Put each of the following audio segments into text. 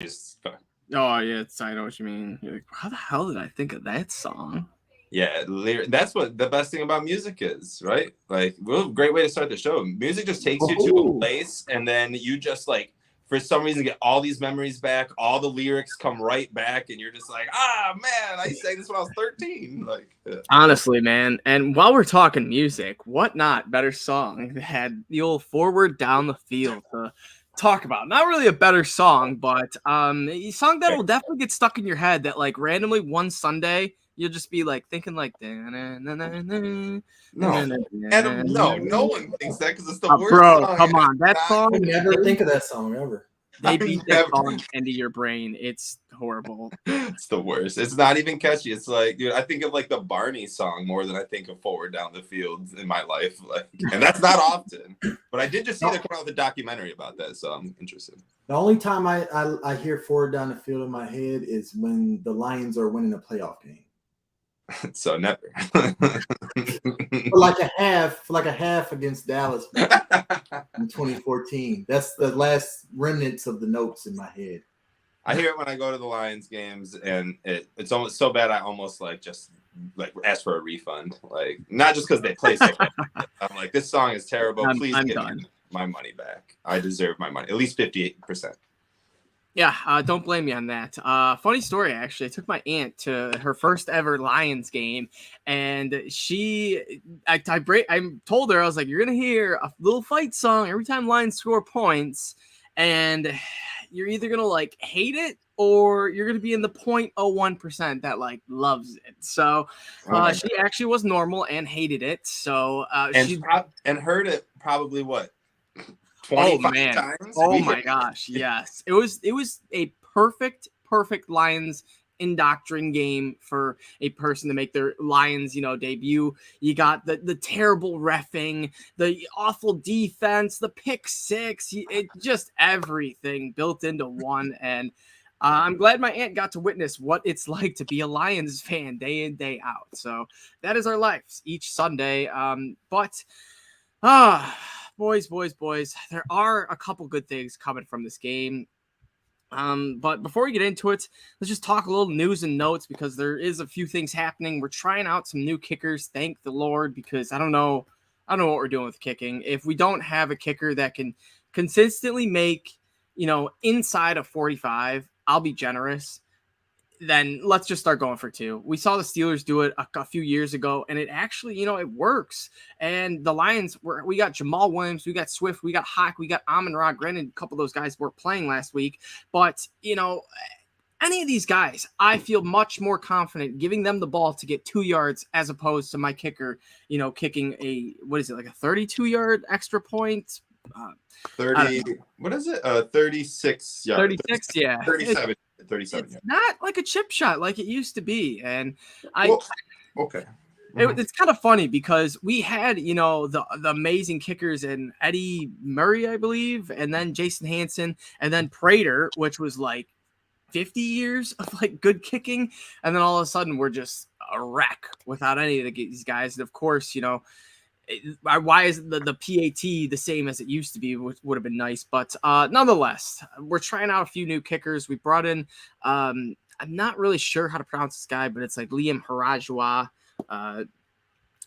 just Oh yeah, I know what you mean. You're like, how the hell did I think of that song? yeah, that's what the best thing about music is, right? Like, well, great way to start the show. Music just takes you to a Oh, place, and then you just like, for some reason, get all these memories back. All the lyrics come right back, and you're just like, ah, man, I sang this when I was 13. Like, Honestly, man. And while we're talking music, what not better song had the old Forward Down the Field to talk about? Not really a better song, but a song that will definitely get stuck in your head that like randomly one Sunday you'll just be like thinking like no, Adam, no one thinks that because it's the worst bro, song. come on. That song I never think of that song ever. they I've beat that never- song into your brain. It's horrible. It's the worst. It's not even catchy. It's like, dude, I think of like the Barney song more than I think of Forward Down the Field in my life. Like, and that's not often. But I did just see they're coming out with a documentary about that, so I'm interested. The only time I hear Forward Down the Field in my head is when the Lions are winning a playoff game. So never. For like a half against Dallas in 2014. That's the last remnants of the notes in my head. I hear it when I go to the Lions games, and it's almost so bad I almost like just like ask for a refund. Like, not just because they play so bad. I'm like, this song is terrible. Please I'm give done. me my money back. I deserve my money. At least 58%. Yeah, don't blame me on that. Funny story, actually. I took my aunt to her first ever Lions game, and I told her, I was like, you're going to hear a little fight song every time Lions score points, and you're either going to, like, hate it, or you're going to be in the 0.01% that, like, loves it. So she actually was normal and hated it, so and heard it probably, what? 25 times? Oh my gosh, yes. It was a perfect Lions indoctrination game for a person to make their Lions, debut. You got the terrible reffing, the awful defense, the pick six, it just everything built into one. And I'm glad my aunt got to witness what it's like to be a Lions fan day in, day out. So that is our lives each Sunday. Boys, there are a couple good things coming from this game. But before we get into it, let's just talk a little news and notes, because there is a few things happening. We're trying out some new kickers, thank the Lord, because I don't know what we're doing with kicking. If we don't have a kicker that can consistently make, inside of 45, I'll be generous. Then let's just start going for two. We saw the Steelers do it a few years ago, and it actually, it works. And the Lions, we got Jamal Williams, we got Swift, we got Hawk, we got Amon-Ra. Granted, a couple of those guys were playing last week, but, any of these guys, I feel much more confident giving them the ball to get 2 yards as opposed to my kicker, kicking a 32-yard extra point. 30, what is it? 36 yards. 36, yeah. 37. It's not like a chip shot like it used to be. And okay. It's kind of funny because we had, the amazing kickers in Eddie Murray, I believe, and then Jason Hanson, and then Prater, which was like 50 years of like good kicking. And then all of a sudden we're just a wreck without any of these guys. And of course, why is the PAT the same as it used to be, which would have been nice. But nonetheless, we're trying out a few new kickers. We brought in, I'm not really sure how to pronounce this guy, but it's like Liam Harajwa.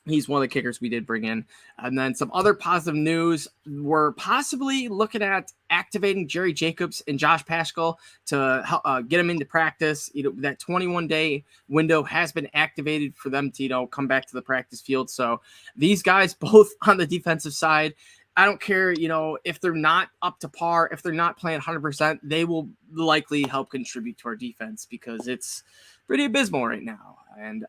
He's one of the kickers we did bring in. And then some other positive news. We're possibly looking at activating Jerry Jacobs and Josh Paschal to help, get them into practice. That 21-day window has been activated for them to, come back to the practice field. So these guys, both on the defensive side, I don't care, if they're not up to par, if they're not playing 100%, they will likely help contribute to our defense because it's pretty abysmal right now. And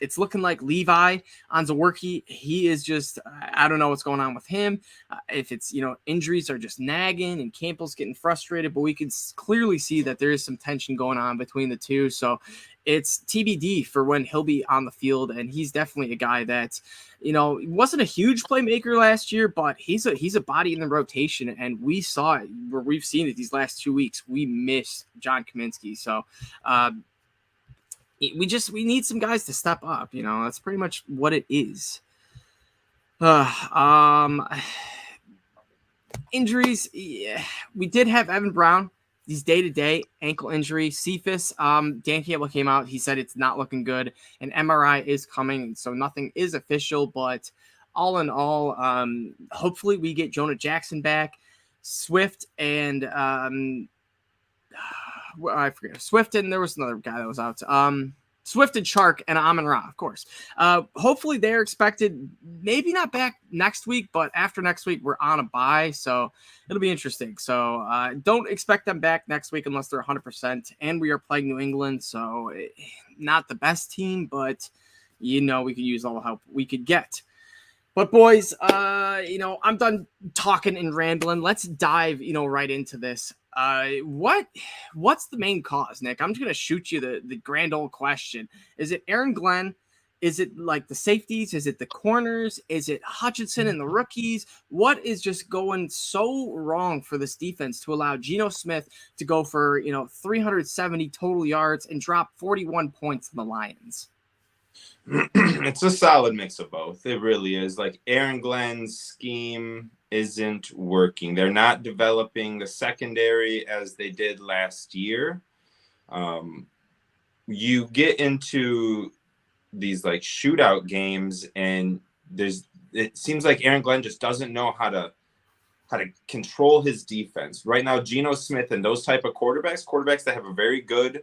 it's looking like Levi Onzaworki, he is just, I don't know what's going on with him. If it's, injuries are just nagging and Campbell's getting frustrated, but we can clearly see that there is some tension going on between the two. So it's TBD for when he'll be on the field. And he's definitely a guy that, wasn't a huge playmaker last year, but he's a body in the rotation. And we saw it where we've seen it these last 2 weeks. We missed John Kaminsky. So, we need some guys to step up. That's pretty much what it is. Injuries. Yeah, we did have Evan Brown these day-to-day ankle injury. Cephas, Dan Campbell came out. He said it's not looking good. An MRI is coming, so nothing is official. But all in all, hopefully we get Jonah Jackson back. Swift and I forget Swift, and there was another guy that was out. Swift and Shark and Amon-Ra, of course. Hopefully they're expected, maybe not back next week, but after next week we're on a bye, so it'll be interesting. So don't expect them back next week unless they're 100%. And we are playing New England, so not the best team, but we could use all the help we could get. But boys, I'm done talking and rambling. Let's dive, right into this. What's the main cause, Nick? I'm just gonna shoot you the grand old question. Is it Aaron Glenn? Is it like the safeties? Is it the corners? Is it Hutchinson and the rookies? What is just going so wrong for this defense to allow Geno Smith to go for 370 total yards and drop 41 points in the Lions? It's a solid mix of both. It really is. Like, Aaron Glenn's scheme isn't working. They're not developing the secondary as they did last year. You get into these like shootout games, and it seems like Aaron Glenn just doesn't know how to control his defense. Right now, Geno Smith and those type of quarterbacks that have a very good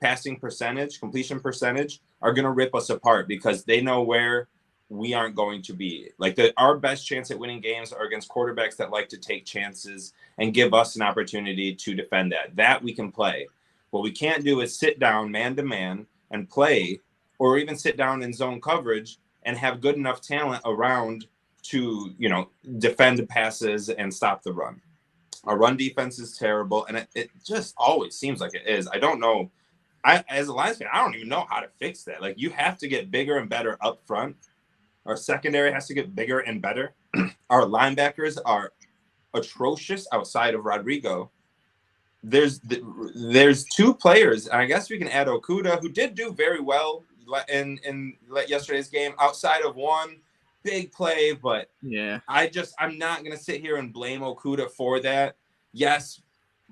passing percentage, completion percentage, are going to rip us apart because they know where we aren't going to be. Like, our best chance at winning games are against quarterbacks that like to take chances and give us an opportunity to defend that we can play. What we can't do is sit down man to man and play, or even sit down in zone coverage and have good enough talent around to, defend the passes and stop the run. Our run defense is terrible, and it just always seems like it is. I don't know. As a Lions fan, I don't even know how to fix that. Like, you have to get bigger and better up front. Our secondary has to get bigger and better. Our linebackers are atrocious outside of Rodrigo. There's two players, and I guess we can add Okudah, who did do very well in yesterday's game, outside of one big play. But yeah, I'm not going to sit here and blame Okudah for that. Yes,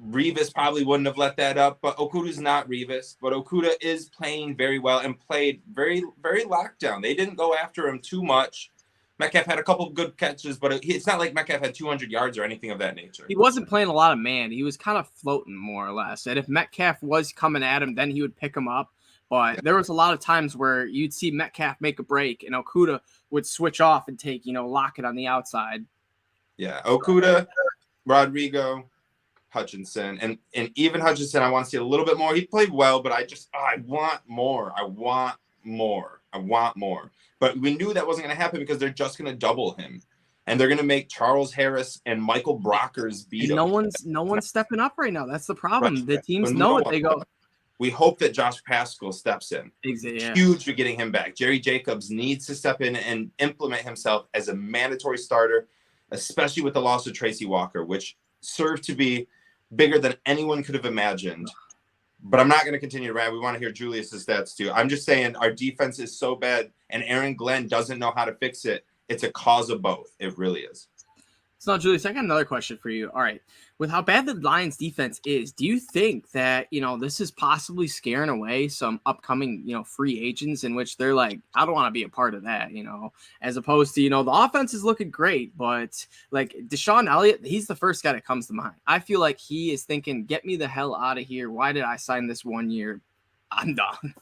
Revis probably wouldn't have let that up, but Okudah's not Revis. But Okudah is playing very well and played very, very lockdown. They didn't go after him too much. Metcalf had a couple of good catches, but it's not like Metcalf had 200 yards or anything of that nature. He wasn't playing a lot of man. He was kind of floating more or less. And if Metcalf was coming at him, then he would pick him up. But there was a lot of times where you'd see Metcalf make a break and Okudah would switch off and take, Lockett on the outside. Yeah, Okudah, Rodrigo, Hutchinson, and even Hutchinson, I want to see a little bit more. He played well, but I want more. I want more. But we knew that wasn't going to happen because they're just going to double him, and they're going to make Charles Harris and Michael Brockers beat him. No one's stepping up right now. That's the problem. Right. The teams know it. They go. We hope that Josh Pascal steps in. Exactly. Yeah. Huge for getting him back. Jerry Jacobs needs to step in and implement himself as a mandatory starter, especially with the loss of Tracy Walker, which served to be bigger than anyone could have imagined. But I'm not going to continue to rant. We want to hear Julius's stats too. I'm just saying our defense is so bad, and Aaron Glenn doesn't know how to fix it. It's a cause of both. It really is. So, Julius, I got another question for you. All right. With how bad the Lions defense is, do you think that, this is possibly scaring away some upcoming, free agents in which they're like, I don't want to be a part of that, as opposed to, the offense is looking great, but like Deshaun Elliott, he's the first guy that comes to mind. I feel like he is thinking, get me the hell out of here. Why did I sign this 1 year? I'm done.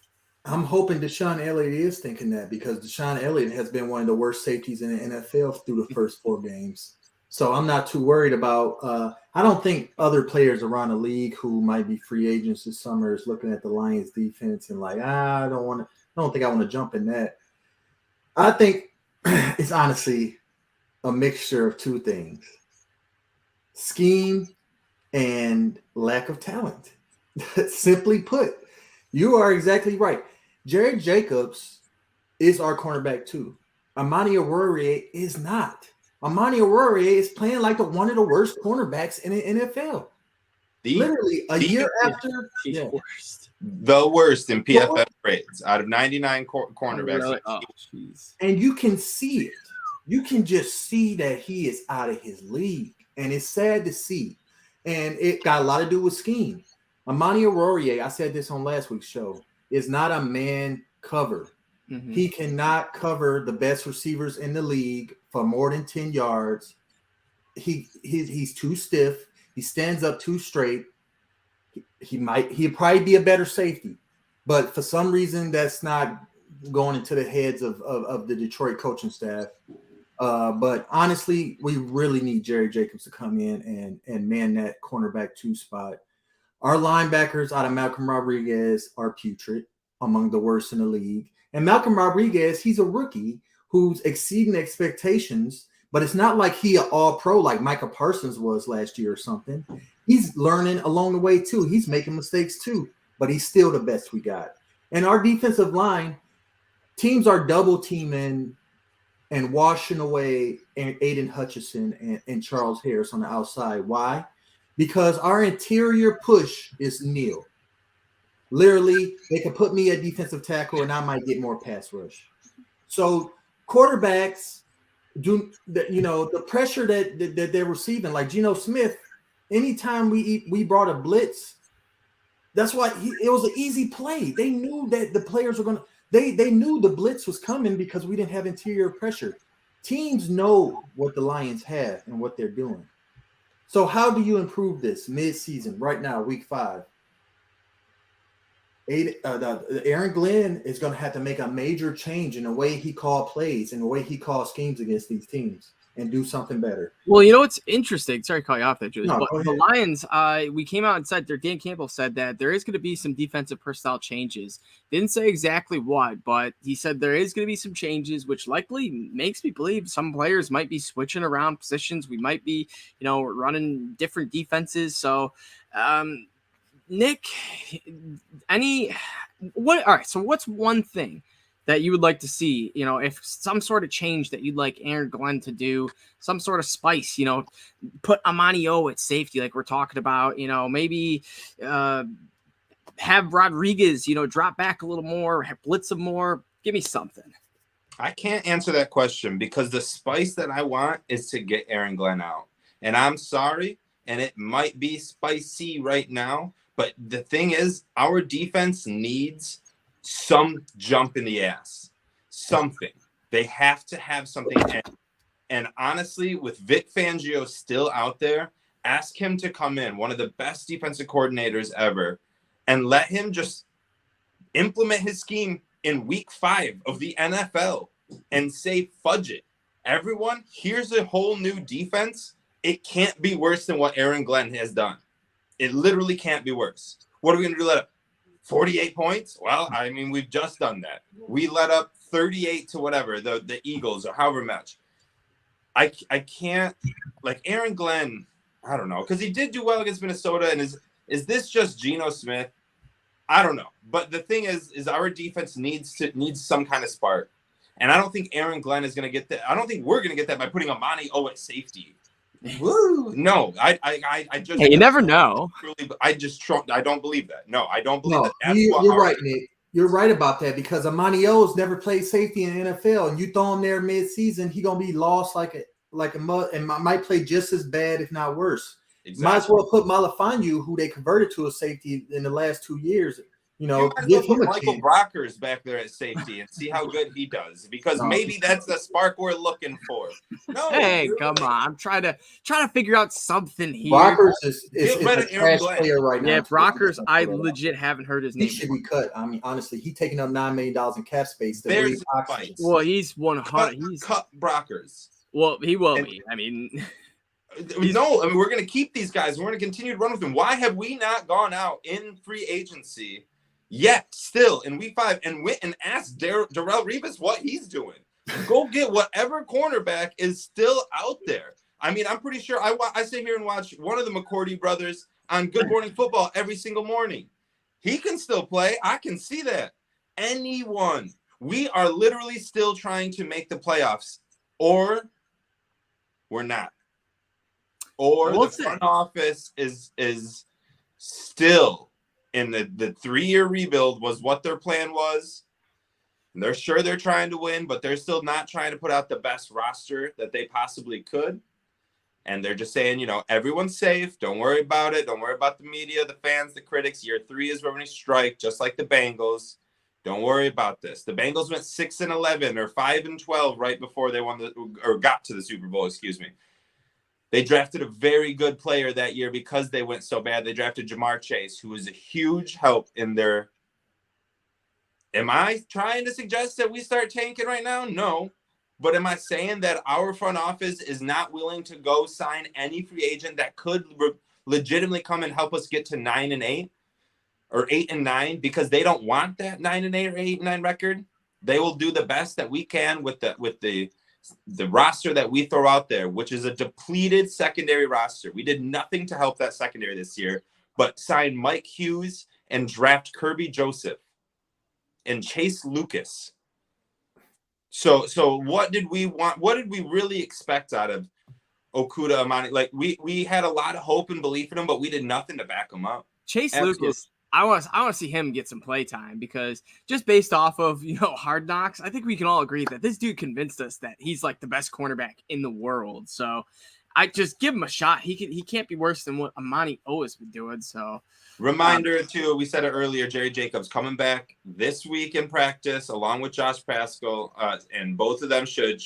I'm hoping Deshaun Elliott is thinking that, because Deshaun Elliott has been one of the worst safeties in the NFL through the first 4 games. So I'm not too worried about I don't think other players around the league who might be free agents this summer is looking at the Lions defense and like, I don't think I want to jump in that. I think it's honestly a mixture of two things: scheme and lack of talent. Simply put, you are exactly right. Jerry Jacobs is our cornerback too. Amani Oruwariye is not. Amani Oruwariye is playing like one of the worst cornerbacks in the NFL. Literally a year after. The worst in PFF grades out of 99 cornerbacks. Really? Oh, and you can see it. You can just see that he is out of his league. And it's sad to see. And it got a lot to do with scheme. Amani Arorie, I said this on last week's show, is not a man cover. Mm-hmm. He cannot cover the best receivers in the league for more than 10 yards. He's too stiff. He stands up too straight. He'd probably be a better safety, but for some reason that's not going into the heads of the Detroit coaching staff. But honestly, we really need Jerry Jacobs to come in and man that cornerback 2 spot. Our linebackers out of Malcolm Rodriguez are putrid, among the worst in the league. And Malcolm Rodriguez, he's a rookie who's exceeding expectations, but it's not like he an all-pro like Micah Parsons was last year or something. He's learning along the way too. He's making mistakes too, but he's still the best we got. And our defensive line, teams are double teaming and washing away Aiden Hutchinson and Charles Harris on the outside. Why? Because our interior push is nil. Literally, they can put me at defensive tackle and I might get more pass rush. So quarterbacks do the pressure that they're receiving, like Geno Smith, anytime we brought a blitz, that's why it was an easy play. They knew that the players were going to they knew the blitz was coming because we didn't have interior pressure. Teams know what the Lions have and what they're doing. So how do you improve this mid-season right now, week 5? Aaron Glenn is going to have to make a major change in the way he calls plays and the way he calls schemes against these teams and do something better. Well, you know what's interesting? Sorry to call you off there, Julius. No, but the Lions, we came out and said, Dan Campbell said that there is going to be some defensive personnel changes. Didn't say exactly what, but he said there is going to be some changes, which likely makes me believe some players might be switching around positions. We might be, running different defenses. So, Nick, all right, so what's one thing that you would like to see, if some sort of change that you'd like Aaron Glenn to do, some sort of spice, put Amani O at safety like we're talking about, maybe have Rodriguez, drop back a little more, blitz him more. Give me something. I can't answer that question because the spice that I want is to get Aaron Glenn out. And I'm sorry, and it might be spicy right now, but the thing is, our defense needs some jump in the ass, something. They have to have something. And honestly, with Vic Fangio still out there, ask him to come in, one of the best defensive coordinators ever, and let him just implement his scheme in week 5 of the NFL and say, fudge it. Everyone, here's a whole new defense. It can't be worse than what Aaron Glenn has done. It literally can't be worse. What are we going to do? Let up 48 points? Well, I mean, we've just done that. We let up 38 to whatever, the Eagles or however much. I can't, like Aaron Glenn, I don't know, because he did do well against Minnesota. And is this just Geno Smith? I don't know. But the thing is our defense needs some kind of spark. And I don't think Aaron Glenn is going to get that. I don't think we're going to get that by putting Amani O at safety. Woo! No, I just. Hey, you never know. I don't believe that. No, I don't believe that. That's you're right, Nick. You're right about that because Amani O's never played safety in the NFL, and you throw him there mid-season, he gonna be lost like a mud, and might play just as bad, if not worse. Exactly. Might as well put Malafanyu, who they converted to a safety in the last 2 years. Give him Michael Brockers back there at safety and see how good he does, because maybe that's the spark we're looking for. No, hey, come on! I'm trying to figure out something here. Brockers is a trash player right now. Yeah, Brockers, I legit haven't heard his name. He should be cut. I mean, honestly, he's taking up $9 million in cap space. There's fights. Well, he's 100. He's cut Brockers. Well, he will be. I mean. No, I mean, we're going to keep these guys. We're going to continue to run with them. Why have we not gone out in free agency yet, still in week 5, and went and asked Darrelle Revis what he's doing? Go get whatever cornerback is still out there. I mean, I'm pretty sure I sit here and watch one of the McCourty brothers on Good Morning Football every single morning. He can still play. I can see that. Anyone. We are literally still trying to make the playoffs, or we're not. Or the front office is still in the 3-year rebuild was what their plan was. And they're sure they're trying to win, but they're still not trying to put out the best roster that they possibly could. And they're just saying, everyone's safe. Don't worry about it. Don't worry about the media, the fans, the critics. Year 3 is when we strike, just like the Bengals. Don't worry about this. The Bengals went 6-11 or 5-12 right before they got to the Super Bowl, excuse me. They drafted a very good player that year because they went so bad. They drafted Jamar Chase, who was a huge help in their. Am I trying to suggest that we start tanking right now? No. But am I saying that our front office is not willing to go sign any free agent that could legitimately come and help us get to 9-8 or 8-9 because they don't want that 9-8 or 8-9 record? They will do the best that we can with the roster that we throw out there, which is a depleted secondary roster. We did nothing to help that secondary this year, but sign Mike Hughes and draft Kirby Joseph and Chase Lucas. So what did we want? What did we really expect out of Okudah Amani? Like we had a lot of hope and belief in him, but we did nothing to back him up. Chase Lucas, I want to see him get some play time because just based off of Hard Knocks, I think we can all agree that this dude convinced us that he's like the best cornerback in the world. So I just give him a shot. He can't be worse than what Amani O has been doing. So reminder too, we said it earlier, Jerry Jacobs coming back this week in practice along with Josh Pascal, and both of them should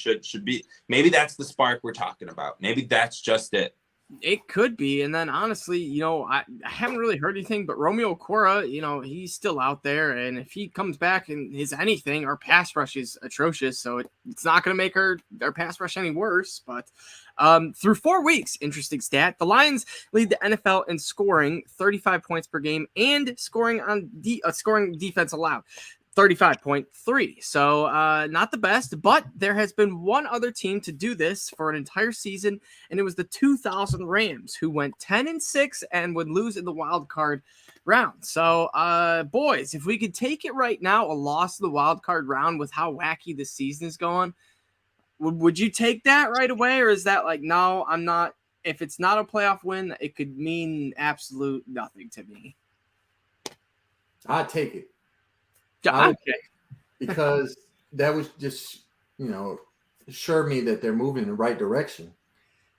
be. Maybe that's the spark we're talking about. Maybe that's just it. It could be. And then honestly, I haven't really heard anything, but Romeo Cora, he's still out there. And if he comes back and is anything, our pass rush is atrocious. So it's not going to make our pass rush any worse. But through 4 weeks, interesting stat, the Lions lead the NFL in scoring 35 points per game and scoring on scoring defense allowed. 35.3. So not the best, but there has been one other team to do this for an entire season, and it was the 2000 Rams, who went 10-6 and would lose in the wild card round. So boys, if we could take it right now, a loss in the wild card round with how wacky this season is going, would you take that right away, or is that like, no, I'm not? If it's not a playoff win, it could mean absolute nothing to me. I'd take it. Okay. Because that was just, assured me that they're moving in the right direction.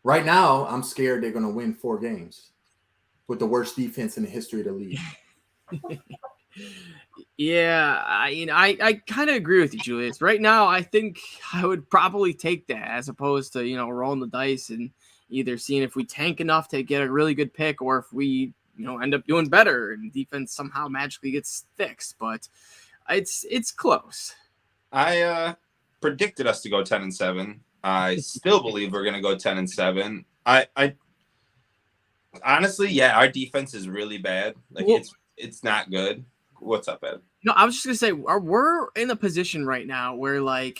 Right now, I'm scared they're going to win 4 games with the worst defense in the history of the league. Yeah, I kind of agree with you, Julius. Right now, I think I would probably take that as opposed to, rolling the dice and either seeing if we tank enough to get a really good pick or if we, end up doing better and defense somehow magically gets fixed. But it's close. I predicted us to go 10-7. I still believe we're going to go 10-7. I honestly, yeah, our defense is really bad. Like it's not good. What's up, Ed? No, I was just gonna say we're in a position right now where like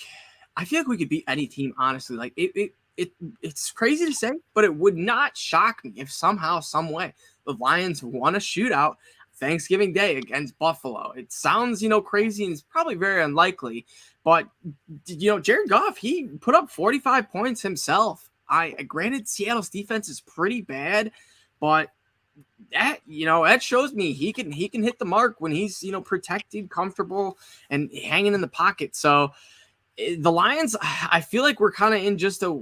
I feel like we could beat any team. Honestly, like it's crazy to say, but it would not shock me if somehow, some way, the Lions won a shootout Thanksgiving Day against Buffalo. It sounds, crazy and it's probably very unlikely, but Jared Goff, he put up 45 points himself. Granted Seattle's defense is pretty bad, but that, that shows me he can hit the mark when he's, protected, comfortable and hanging in the pocket. So the Lions, I feel like we're kind of in just a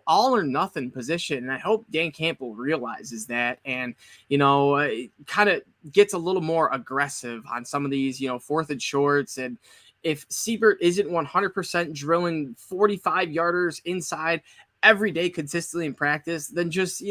all or nothing position. And I hope Dan Campbell realizes that and, kind of gets a little more aggressive on some of these, 4th and shorts. And if Siebert isn't 100% drilling 45 yarders inside every day consistently in practice, then just,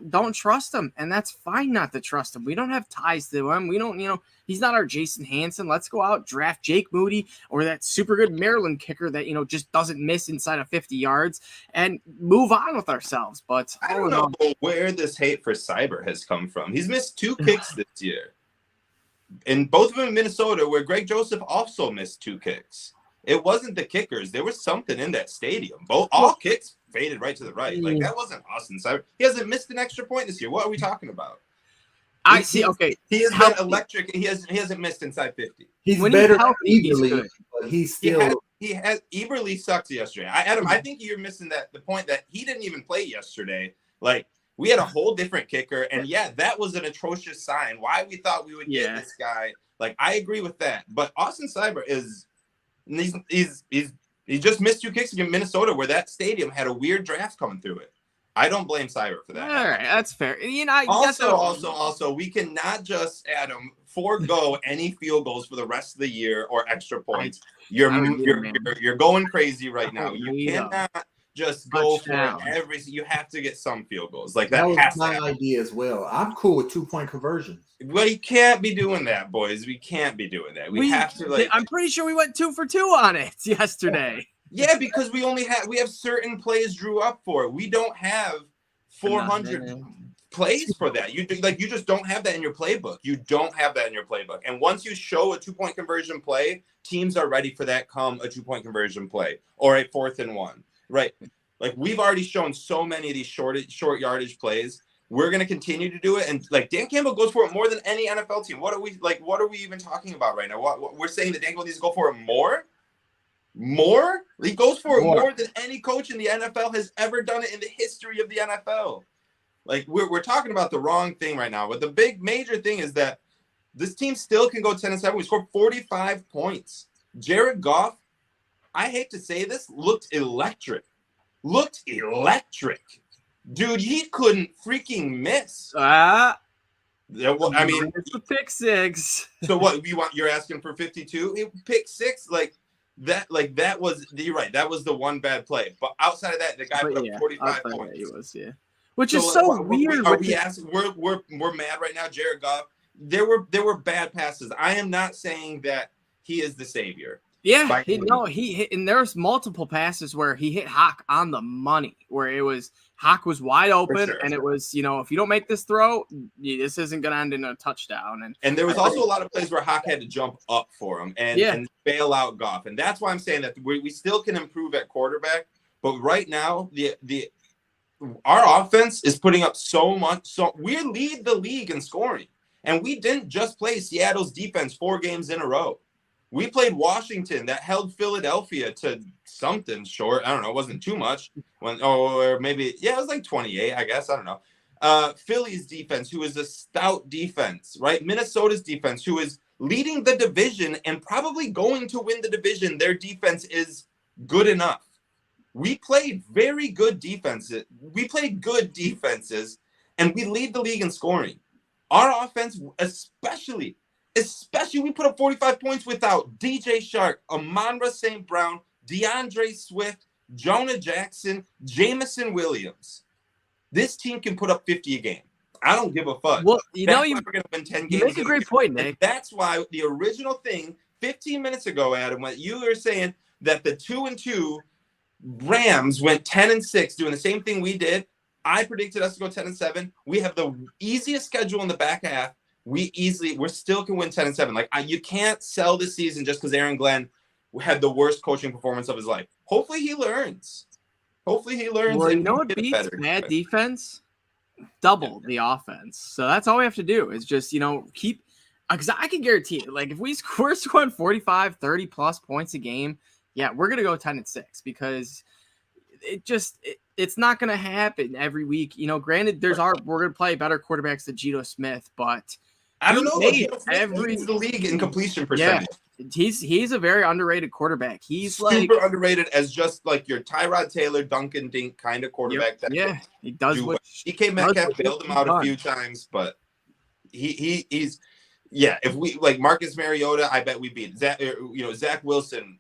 don't trust him. And that's fine not to trust him. We don't have ties to him. We don't, he's not our Jason Hanson. Let's go out, draft Jake Moody or that super good Maryland kicker that, just doesn't miss inside of 50 yards and move on with ourselves. But I don't know where this hate for Cyber has come from. He's missed 2 kicks this year. And both of them in Minnesota, where Greg Joseph also missed 2 kicks. It wasn't the kickers. There was something in that stadium. All kicks faded right to the right. Like, that wasn't Austin Cyber. He hasn't missed an extra point this year. What are we talking about? I see. Okay. He has been electric. He hasn't missed inside 50. He's better than Eberle, but he's still. He has Eberle sucked yesterday. Adam, I think you're missing the point that he didn't even play yesterday. Like, we had a whole different kicker, and yeah, that was an atrocious sign. Why we thought we would get this guy. Like, I agree with that. But Austin Cyber is he just missed 2 kicks against Minnesota where that stadium had a weird draft coming through it. I don't blame Cyber for that. All right, that's fair. You know, Also, we cannot just, Adam, forego any field goals for the rest of the year or extra points. You're going crazy right now. You cannot just go for it you have to get some field goals. Like that was has my to happen. idea as well. I'm cool with 2-point conversions. We can't be doing that, boys. We can't be doing that. We have to, like, I'm pretty sure we went 2 for 2 on it yesterday. Yeah, because we have certain plays drew up for it. We don't have 400 plays for that. You just don't have that in your playbook. You don't have that in your playbook. And once you show a 2-point conversion play, teams are ready for that come a 2-point conversion play or a 4th and 1. Right. Like, we've already shown so many of these short yardage plays. We're going to continue to do it. And like, Dan Campbell goes for it more than any NFL team. What are we even talking about right now? What we're saying that Dan Campbell needs to go for it more? He goes for it more than any coach in the NFL has ever done it in the history of the NFL. Like, we're talking about the wrong thing right now. But the big major thing is that this team still can go 10-7. We scored 45 points. Jared Goff, I hate to say this, looked electric. Dude, he couldn't freaking miss. I mean, it's a pick 6. So what you're asking for 52? Pick 6, that was, you're right. That was the one bad play. But outside of that, the guy put up 45 points. He was, which is so weird. We're mad right now, Jared Goff. There were bad passes. I am not saying that he is the savior. Yeah, he hit, and there's multiple passes where he hit Hawk on the money, where it was Hawk was wide open, and it was, if you don't make this throw, this isn't going to end in a touchdown. And there was also a lot of plays where Hawk had to jump up for him and bail out Goff, and that's why I'm saying that we still can improve at quarterback. But right now, our offense is putting up so much. So we lead the league in scoring, and we didn't just play Seattle's defense 4 games in a row. We played Washington that held Philadelphia to something short. I don't know. It wasn't too much. Or maybe, it was like 28, I guess. I don't know. Philly's defense, who is a stout defense, right? Minnesota's defense, who is leading the division and probably going to win the division. Their defense is good enough. We played very good defenses. We played good defenses, and we lead the league in scoring. Our offense, especially we put up 45 points without DJ Shark, Amon-Ra St. Brown, Deandre Swift, Jonah Jackson, Jameson Williams. This team can put up 50 a game. I don't give a fuck. Well, we're going to win 10 games. You make a great point, Nick. And that's why the original thing 15 minutes ago, Adam, when you were saying that the 2-2 Rams went 10-6, doing the same thing we did. I predicted us to go 10-7. We have the easiest schedule in the back half. We still can win 10-7. Like, you can't sell this season just because Aaron Glenn had the worst coaching performance of his life. Hopefully he learns. Well, you know what beats bad defense? Double the offense. So that's all we have to do is just, keep, because I can guarantee it. Like, if we're scoring 45, 30 plus points a game, we're going to go 10-6 because it's not going to happen every week. Granted, we're going to play better quarterbacks than Geno Smith, but I don't know. Leads the league in completion percentage. Yeah, he's a very underrated quarterback. He's super underrated as just like your Tyrod Taylor, Duncan Dink kind of quarterback. He does. DK Metcalf bailed him out a few times, but he's. Yeah, if we like Marcus Mariota, I bet we beat Zach Wilson,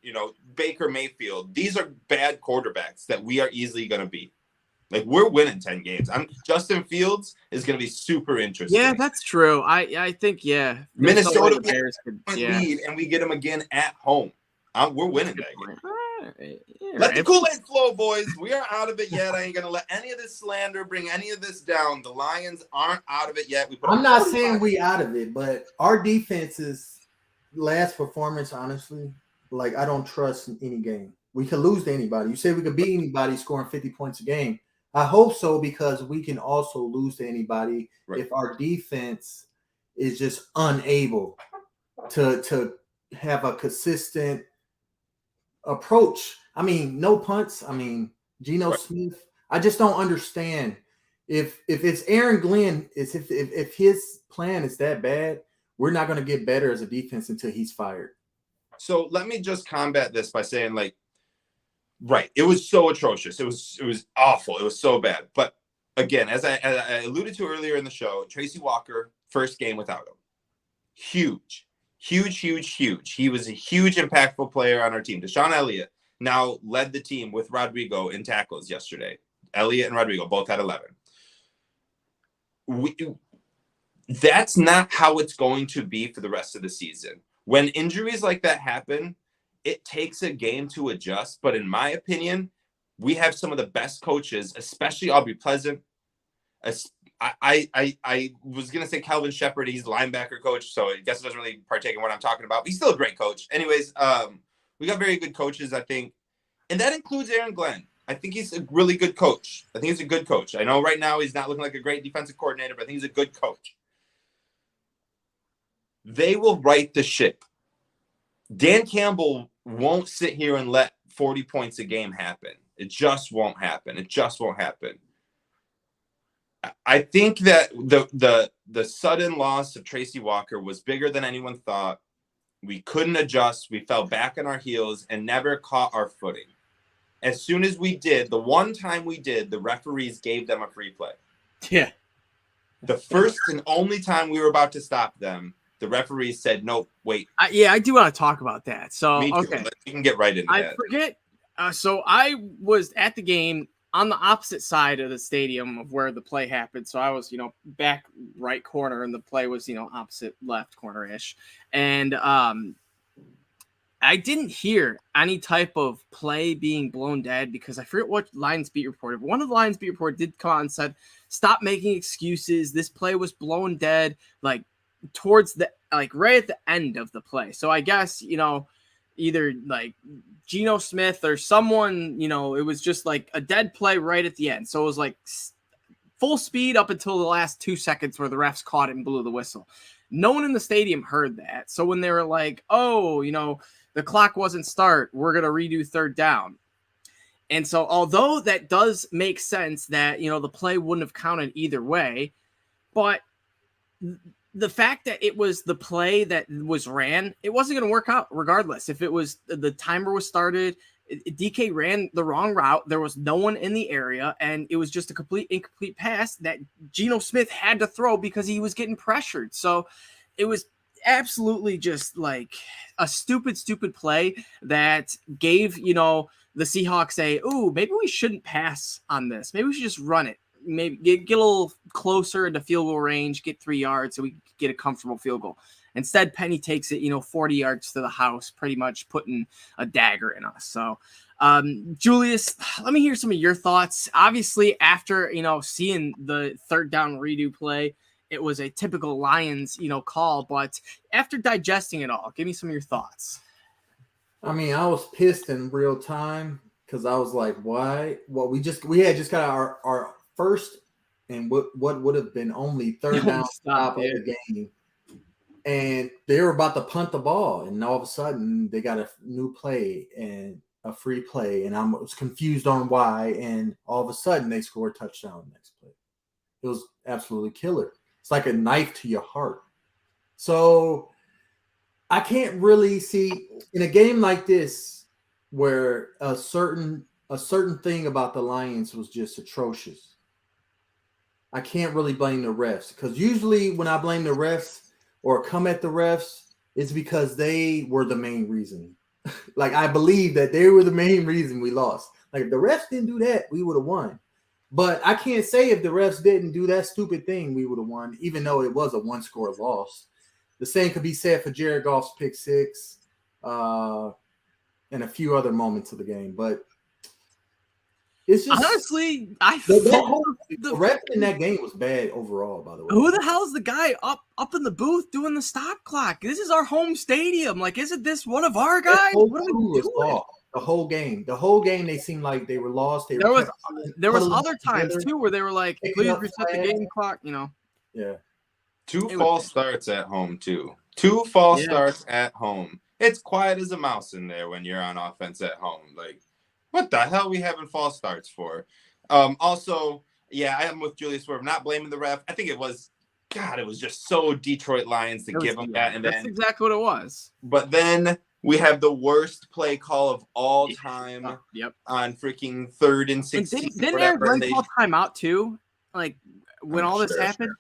Baker Mayfield. These are bad quarterbacks that we are easily going to beat. Like, we're winning 10 games. Justin Fields is going to be super interesting. Yeah, that's true. I think, Minnesota lead, and we get them again at home. We're winning that game. Let the Kool-Aid flow, boys. We are out of it yet. I ain't going to let any of this slander bring any of this down. The Lions aren't out of it yet. I'm not saying we out of it, but our defense's last performance, honestly, like, I don't trust in any game. We could lose to anybody. You say we could beat anybody scoring 50 points a game. I hope so, because we can also lose to anybody if our defense is just unable to have a consistent approach. I mean, no punts. I mean, Geno Smith. I just don't understand if it's Aaron Glenn. If his plan is that bad, we're not going to get better as a defense until he's fired. So let me just combat this by saying, like, it was so atrocious. It was awful. It was so bad. But again, as I alluded to earlier in the show, Tracy Walker, first game without him. Huge. He was a huge impactful player on our team. Deshaun Elliott now led the team with Rodrigo in tackles yesterday. Elliott and Rodrigo both had 11. That's not how it's going to be for the rest of the season. When injuries like that happen, it takes a game to adjust. But in my opinion, we have some of the best coaches, especially Aubrey Pleasant. I was going to say Calvin Shepard. He's linebacker coach, so I guess it doesn't really partake in what I'm talking about. But he's still a great coach. Anyways, we got very good coaches, I think. And that includes Aaron Glenn. I think he's a really good coach. I think he's a good coach. I know right now he's not looking like a great defensive coordinator, but I think he's a good coach. They will right the ship. Dan Campbell won't sit here and let 40 points a game happen. It just won't happen. I think that the sudden loss of Tracy Walker was bigger than anyone thought. We couldn't adjust. We fell back on our heels and never caught our footing. As soon as we did, the one time we did, the referees gave them a free play. Yeah. The first and only time we were about to stop them, the referees said, "Nope, wait." I do want to talk about that. So, Me too. okay. We can get right into that. I forget. So I was at the game on the opposite side of the stadium of where the play happened. So I was, back right corner, and the play was, opposite left corner-ish. And I didn't hear any type of play being blown dead because I forget what Lions beat reporter. One of the Lions beat report did come out and said, "Stop making excuses. This play was blown dead, towards the right at the end of the play." So I guess, either Geno Smith or someone, it was just a dead play right at the end. So it was full speed up until the last 2 seconds where the refs caught it and blew the whistle. No one in the stadium heard that. So when they were like, "Oh, the clock wasn't start, we're going to redo third down." And so although that does make sense that, the play wouldn't have counted either way, but the fact that it was the play that was ran, it wasn't going to work out regardless. If it was the timer was started, DK ran the wrong route. There was no one in the area, and it was just a incomplete pass that Geno Smith had to throw because he was getting pressured. So it was absolutely just a stupid play that gave, the Seahawks maybe we shouldn't pass on this. Maybe we should just run it. Maybe get a little closer into field goal range, get 3 yards so we get a comfortable field goal. Instead, Penny takes it, 40 yards to the house, pretty much putting a dagger in us. So, Julius, let me hear some of your thoughts. Obviously, after, seeing the third down redo play, it was a typical Lions, call. But after digesting it all, give me some of your thoughts. I mean, I was pissed in real time because I was like, why? Well, we had just got our first and what would have been only third down stop of the game. And they were about to punt the ball. And all of a sudden, they got a new play and a free play. And I was confused on why. And all of a sudden, they scored a touchdown next play. It was absolutely killer. It's like a knife to your heart. So I can't really see in a game like this where a certain thing about the Lions was just atrocious. I can't really blame the refs because usually when I blame the refs or come at the refs, it's because they were the main reason. I believe that they were the main reason we lost. If the refs didn't do that, we would have won. But I can't say if the refs didn't do that stupid thing, we would have won, even though it was a one-score loss. The same could be said for Jared Goff's pick six and a few other moments of the game. But it's just honestly, the ref in that game was bad overall, by the way. Who the hell's the guy up in the booth doing the stop clock? This is our home stadium. Isn't this one of our guys? What are we doing? The whole game, they seemed like they were lost. There was other times too where they were like, "Please reset the game clock." Yeah. Two false starts at home too. Two false starts at home. It's quiet as a mouse in there when you're on offense at home. What the hell are we having false starts for? Also, I am with Julius. We're not blaming the ref. I think it was just so Detroit Lions to give them that. And that's exactly what it was. But then we have the worst play call of all time Yep. on freaking 3rd and 16. Didn't Aaron Glenn call timeout too? Like when I'm all not this sure. happened?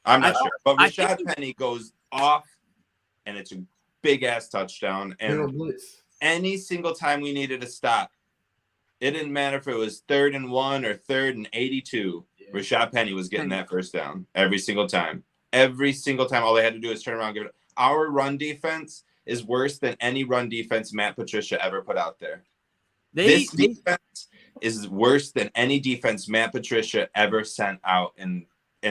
I'm not sure. But I think Rashad Penny goes off, and it's a big-ass touchdown. Zero And blitz. any single time we needed to stop, it didn't matter if it was 3rd and 1 or 3rd and 82. Rashad Penny was getting that first down every single time. Every single time, all they had to do is turn around and give it. Our run defense is worse than any run defense Matt Patricia ever put out there. This defense is worse than any defense Matt Patricia ever sent out. And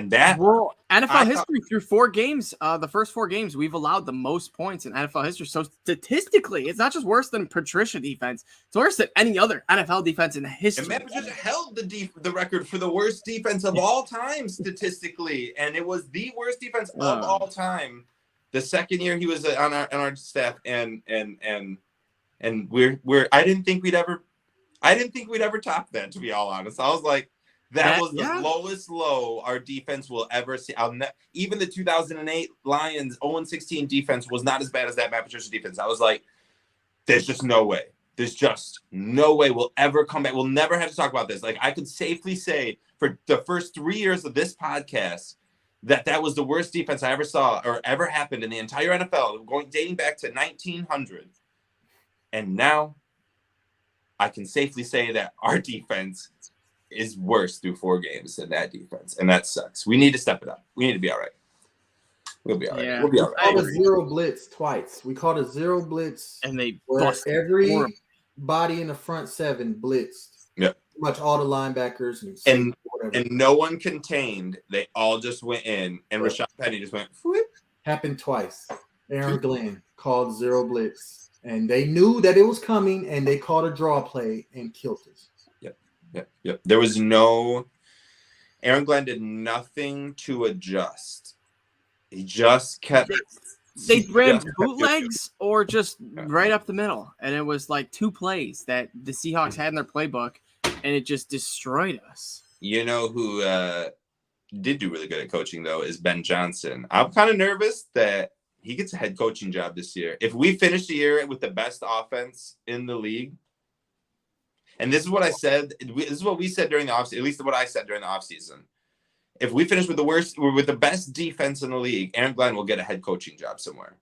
that NFL history through 4 games, the first 4 games, we've allowed the most points in NFL history. So statistically, it's not just worse than Patricia defense; it's worse than any other NFL defense in history. And Matt Patricia held the record for the worst defense of all time statistically, and it was the worst defense of all time. The second year he was on our staff, and we're I didn't think we'd ever top that, to be all honest. I was like, that was the lowest low our defense will ever see. Even the 2008 Lions 0-16 defense was not as bad as that Matt Patricia defense. I was like, there's just no way. There's just no way we'll ever come back. We'll never have to talk about this. Like, I could safely say for the first 3 years of this podcast that was the worst defense I ever saw or ever happened in the entire NFL, dating back to 1900. And now I can safely say that our defense is worse through 4 games than that defense, and that sucks. We need to step it up. We need to be all right. We'll be all right. We'll be all right. We called a zero blitz twice. We called a zero blitz, and they every body in the front 7 blitzed. Yeah, pretty much all the linebackers and no one contained. They all just went in, and Rashad Penny just went. Whoop. Happened twice. Aaron Glenn called zero blitz, and they knew that it was coming, and they called a draw play and killed us. Yep. There was no. Aaron Glenn did nothing to adjust. He just kept. They ran bootlegs or just right up the middle, and it was like 2 plays that the Seahawks had in their playbook, and it just destroyed us. You know who did do really good at coaching though is Ben Johnson. I'm kind of nervous that he gets a head coaching job this year. If we finish the year with the best offense in the league. And this is what I said. This is what we said during the offseason, at least what I said during the offseason. If we finish with the best defense in the league, Aaron Glenn will get a head coaching job somewhere.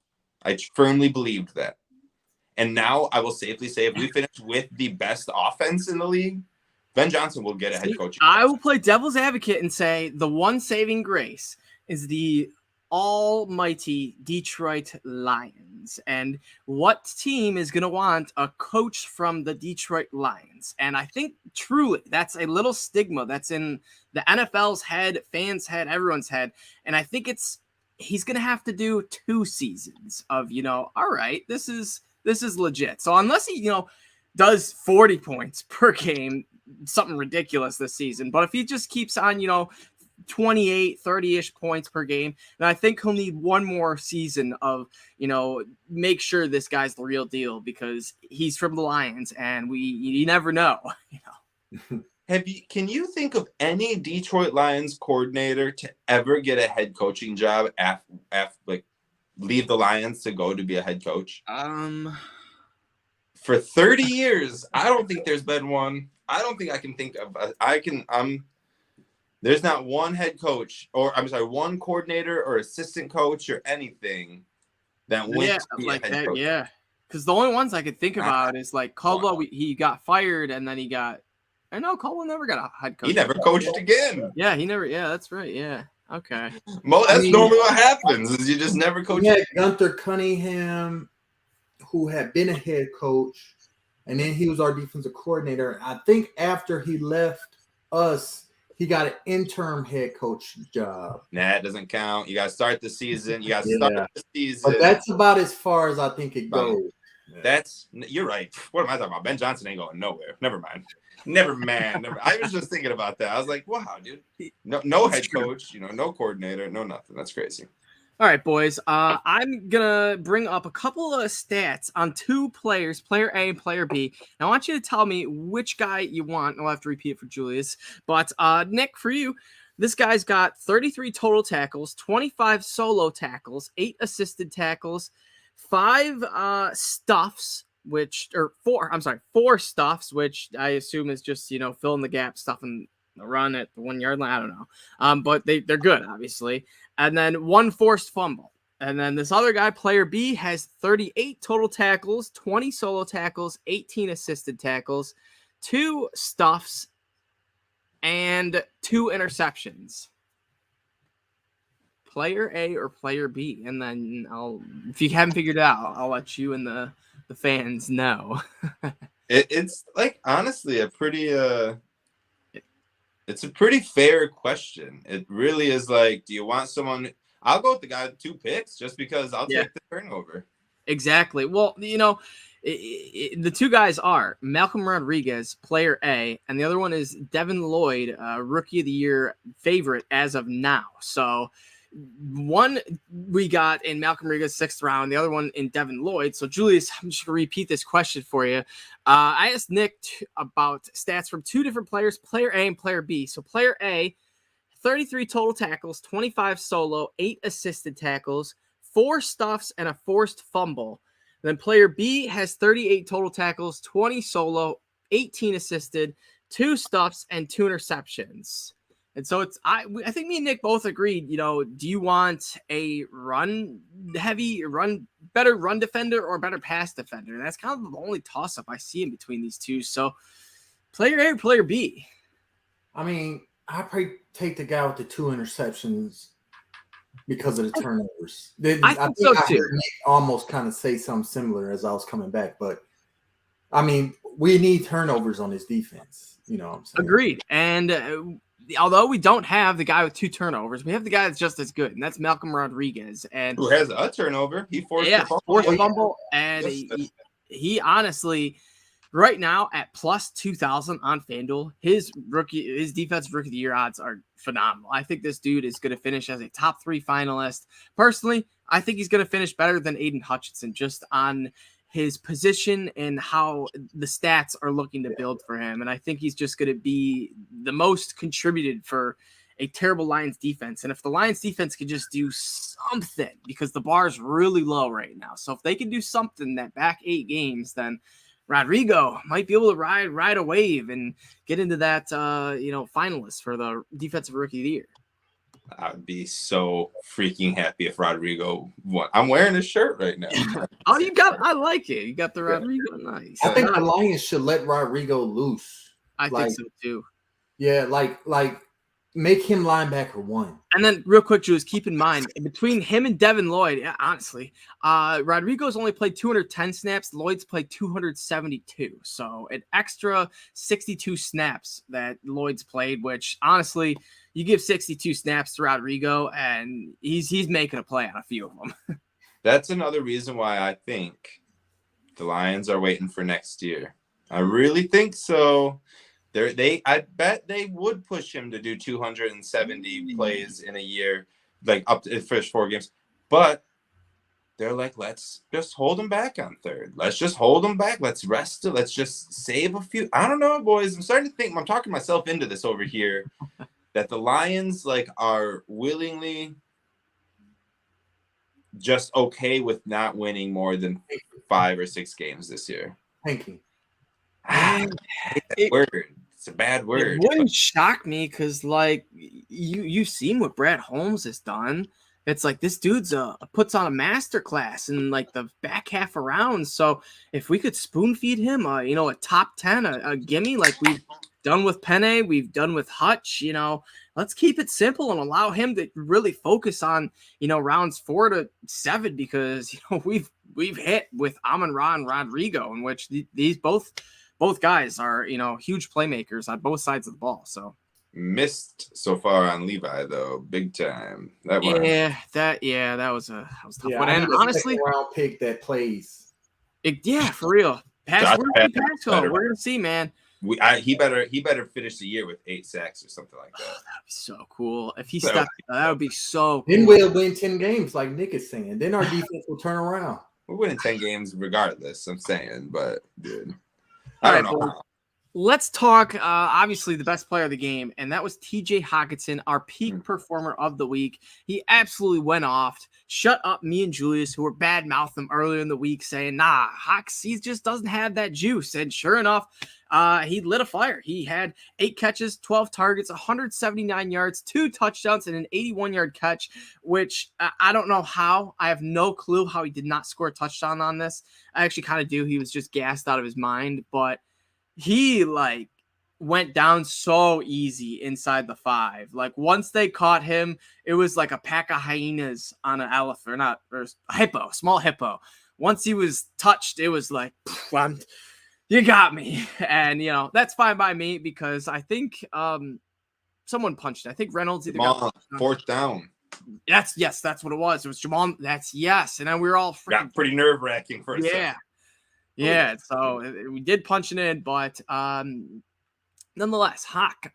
I firmly believed that. And now I will safely say if we finish with the best offense in the league, Ben Johnson will get a head coaching job. I will play devil's advocate and say the one saving grace is the almighty Detroit Lions. And what team is going to want a coach from the Detroit Lions? And I think truly that's a little stigma that's in the NFL's head, fans' head, everyone's head. And I think he's going to have to do 2 seasons of, all right, this is legit. So unless he, does 40 points per game, something ridiculous this season. But if he just keeps on, 28, 30-ish points per game, and I think he'll need 1 more season of, make sure this guy's the real deal because he's from the Lions, and you never know. Can you think of any Detroit Lions coordinator to ever get a head coaching job after leave the Lions to go to be a head coach? For 30 years, I don't think there's been one. I don't think I can think of. There's not one head coach, or one coordinator or assistant coach or anything that went to be a head coach. Yeah, because the only ones I could think about is like Caldwell. He got fired, and then he got. I know Caldwell never got a head coach. He never coached again. Yeah, he never. Yeah, that's right. Yeah. Okay. That's normally what happens. Is you just never coach. Yeah, Gunther Cunningham, who had been a head coach, and then he was our defensive coordinator. I think after he left us, he got an interim head coach job. Nah, it doesn't count. You got to start the season. But that's about as far as I think it goes. You're right. What am I talking about? Ben Johnson ain't going nowhere. Never mind. I was just thinking about that. I was like, wow, dude. No head coach, no coordinator, no nothing. That's crazy. All right, boys. I'm going to bring up a couple of stats on 2 players, player A and player B. And I want you to tell me which guy you want. I'll have to repeat it for Julius. But, Nick, for you, this guy's got 33 total tackles, 25 solo tackles, 8 assisted tackles, 5 stuffs, 4 stuffs, which I assume is just, fill in the gap stuff run at the 1 yard line. I don't know. But they're good, obviously. And then 1 forced fumble. And then this other guy, player B, has 38 total tackles, 20 solo tackles, 18 assisted tackles, 2 stuffs, and 2 interceptions. Player A or player B, and then if you haven't figured it out, I'll let you and the fans know. It's like honestly a pretty it's a pretty fair question. It really is. Like, do you want someone? I'll go with the guy with 2 picks just because I'll take the turnover. Exactly. Well, the 2 guys are Malcolm Rodriguez, player A, and the other one is Devin Lloyd, rookie of the year favorite as of now. So one we got in Malcolm Rodriguez 6th round, the other one in Devin Lloyd. So Julius, I'm just gonna repeat this question for you. I asked Nick about stats from 2 different players, player A and player B. So player A, 33 total tackles, 25 solo, 8 assisted tackles, 4 stuffs, and a forced fumble. Then player B has 38 total tackles, 20 solo, 18 assisted, 2 stuffs, and 2 interceptions. And so I think me and Nick both agreed, do you want a better run defender or a better pass defender? And that's kind of the only toss-up I see in between these two. So player A or player B? I mean, I probably take the guy with the 2 interceptions because of the turnovers. I think so too. Heard Nick almost kind of say something similar as I was coming back, but I mean, we need turnovers on this defense. You know what I'm saying? Agreed. And although we don't have the guy with 2 turnovers, we have the guy that's just as good, and that's Malcolm Rodriguez. And who has a turnover? He forced a fumble, and he honestly, right now at plus 2,000 on FanDuel, his defensive rookie of the year odds are phenomenal. I think this dude is going to finish as a top 3 finalist. Personally, I think he's going to finish better than Aiden Hutchinson just on his position and how the stats are looking to build for him. And I think he's just going to be the most contributed for a terrible Lions defense. And if the Lions defense could just do something, because the bar is really low right now. So if they can do something that back 8 games, then Rodrigo might be able to ride a wave and get into that, finalist for the defensive rookie of the year. I would be so freaking happy if Rodrigo won. I'm wearing his shirt right now. I like it. You got the Rodrigo. Nice. I think the Lions should let Rodrigo loose. I think so too. Yeah, like make him linebacker 1. And then real quick, Jules, keep in mind, between him and Devin Lloyd, honestly, Rodrigo's only played 210 snaps. Lloyd's played 272. So an extra 62 snaps that Lloyd's played, which honestly, you give 62 snaps to Rodrigo, and he's making a play on a few of them. That's another reason why I think the Lions are waiting for next year. I really think so. I bet they would push him to do 270 plays in a year, like up to the first 4 games. But they're like, let's just hold him back on 3rd. Let's just hold him back. Let's rest it. Let's just save a few. I don't know, boys. I'm starting to think. I'm talking myself into this over here. That the Lions are willingly just okay with not winning more than 5 or 6 games this year. Thank you. It's a bad word. It wouldn't shock me because, you've seen what Brad Holmes has done. It's like this dude's puts on a masterclass in the back half of rounds. So if we could spoon feed him, a top 10, a gimme like we've done with Penne, we've done with Hutch, let's keep it simple and allow him to really focus on, rounds 4 to 7, because, we've hit with Amon-Ra and Rodrigo, in which these both guys are, huge playmakers on both sides of the ball. So missed so far on Levi though, big time. That was a tough one. And honestly, round pick that plays. For real. We're gonna see, man. He better finish the year with 8 sacks or something like that. That'd be so cool. If he stuck, that would be so cool. Then we'll win 10 games, like Nick is saying. Then our defense will turn around. We're winning 10 games regardless, I'm saying, but dude. I don't know. Let's talk, obviously, the best player of the game, and that was TJ Hawkinson, our peak performer of the week. He absolutely went off, shut up me and Julius, who were bad-mouthed him earlier in the week, saying, nah, Hawks, he just doesn't have that juice. And sure enough, he lit a fire. He had 8 catches, 12 targets, 179 yards, 2 touchdowns, and an 81-yard catch, which I don't know how. I have no clue how he did not score a touchdown on this. I actually kind of do. He was just gassed out of his mind, but he went down so easy inside the 5. Like once they caught him, it was like a pack of hyenas on an elephant, or a hippo, small hippo. Once he was touched, it was like, you got me. And that's fine by me because I think someone punched it. I think Reynolds either got 4th down. That's what it was. It was Jamal. And then we were all got pretty nerve-wracking for a second. Yeah, so we did punch it in, but nonetheless, Hawk,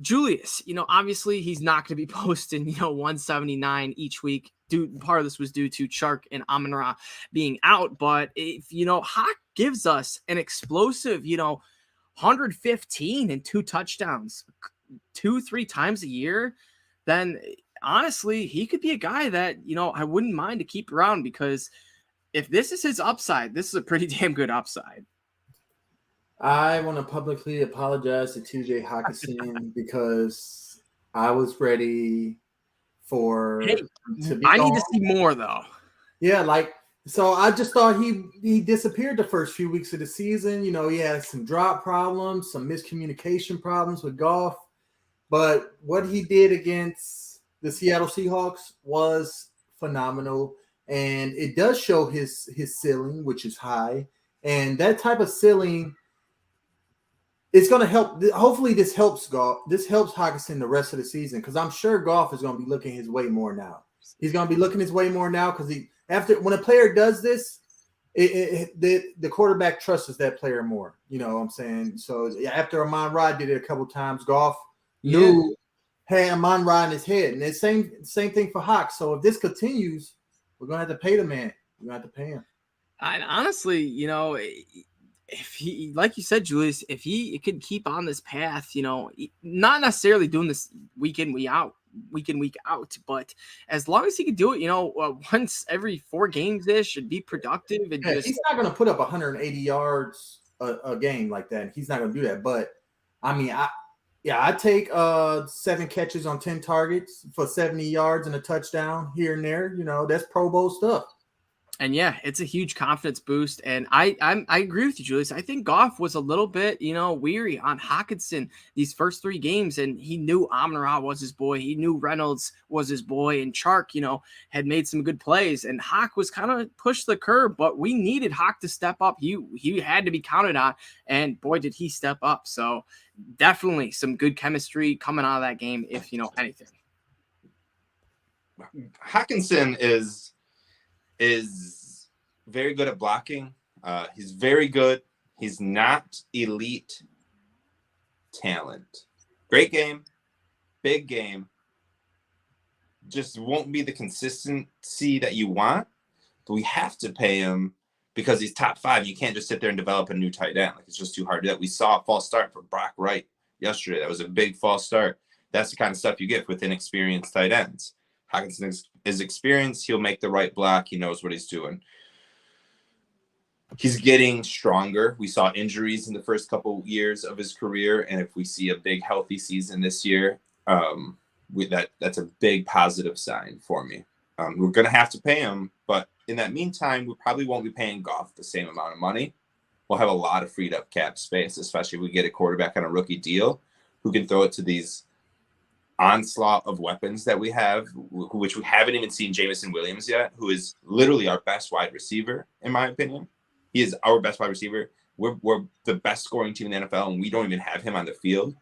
Julius, obviously he's not going to be posting, 179 each week. Part of this was due to Chark and Amon-Ra being out, but if, Hawk gives us an explosive, 115 and 2 touchdowns 2-3 times a year, then honestly, he could be a guy that, I wouldn't mind to keep around because if this is his upside, this is a pretty damn good upside. I want to publicly apologize to TJ Hawkinson because I was ready for to be I need to see more though. Yeah, so I just thought he disappeared the first few weeks of the season. He had some drop problems, some miscommunication problems with Goff. But what he did against the Seattle Seahawks was phenomenal. And it does show his ceiling, which is high. And that type of ceiling is going to help. Hopefully this helps Goff. This helps Hawkinson the rest of the season because I'm sure Goff is going to be looking his way more now. He's going to be looking his way more now because when a player does this, the quarterback trusts that player more. You know what I'm saying? So after Amon-Ra did it a couple times, Goff knew had Amon-Ra in his head. And the same thing for Hawk. So if this continues, we're going to have to pay the man. We're going to have to pay him. And honestly, if he, like you said, Julius, if he could keep on this path, not necessarily doing this week in, week out, but as long as he could do it, once every 4 games-ish and be productive. And he's not going to put up 180 yards a game like that. He's not going to do that. But, I mean, I take 7 catches on 10 targets for 70 yards and a touchdown here and there. That's Pro Bowl stuff. And yeah, it's a huge confidence boost. And I agree with you, Julius. I think Goff was a little bit, weary on Hawkinson these first 3 games. And he knew Amon-Ra was his boy. He knew Reynolds was his boy. And Chark, had made some good plays. And Hawk was kind of pushed the curb. But we needed Hawk to step up. He had to be counted on. And boy, did he step up. So definitely some good chemistry coming out of that game, if anything. Hawkinson is very good at blocking. He's very good. He's not elite talent. Great game, big game. Just won't be the consistency that you want. But we have to pay him because he's top 5. You can't just sit there and develop a new tight end. It's just too hard to do that. We saw a false start for Brock Wright yesterday. That was a big false start. That's the kind of stuff you get with inexperienced tight ends. Hawkinson is experienced. He'll make the right block. He knows what he's doing. He's getting stronger. We saw injuries in the first couple years of his career. And if we see a big healthy season this year, that's a big positive sign for me. We're going to have to pay him. But in that meantime, we probably won't be paying Goff the same amount of money. We'll have a lot of freed up cap space, especially if we get a quarterback on a rookie deal who can throw it to these onslaught of weapons that we have, which we haven't even seen Jamal Williams yet, who is literally our best wide receiver, in my opinion. He is our best wide receiver. We're the best scoring team in the NFL, and we don't even have him on the field.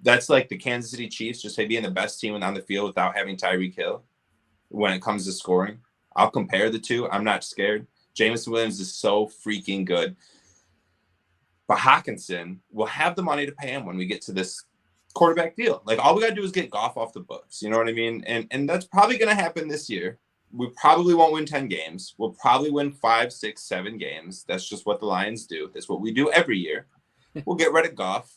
That's like the Kansas City Chiefs just being the best team on the field without having Tyreek Hill when it comes to scoring. I'll compare the two. I'm not scared. Jamal Williams is so freaking good. But Hawkinson will have the money to pay him when we get to this quarterback deal. All we got to do is get Goff off the books. You know what I mean? And that's probably going to happen this year. We probably won't win 10 games. We'll probably win 5, 6, 7 games. That's just what the Lions do. That's what we do every year. We'll get rid of Goff.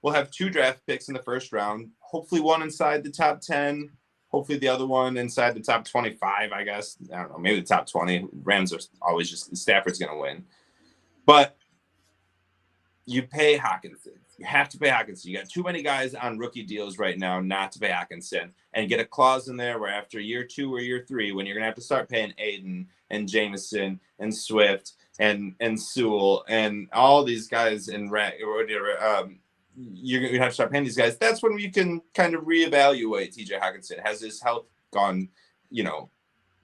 We'll have 2 draft picks in the first round. Hopefully one inside the top 10. Hopefully the other one inside the top 25, I guess. I don't know, maybe the top 20. Rams are always just – Stafford's going to win. But you pay Hawkinson. You have to pay Hawkinson. You got too many guys on rookie deals right now not to pay Hawkinson, and get a clause in there where after year 2 or year 3, when you're going to have to start paying Aiden and Jameson and Swift and Sewell and all these guys in you're going to have to start paying these guys. That's when you can kind of reevaluate TJ Hawkinson. Has his health gone,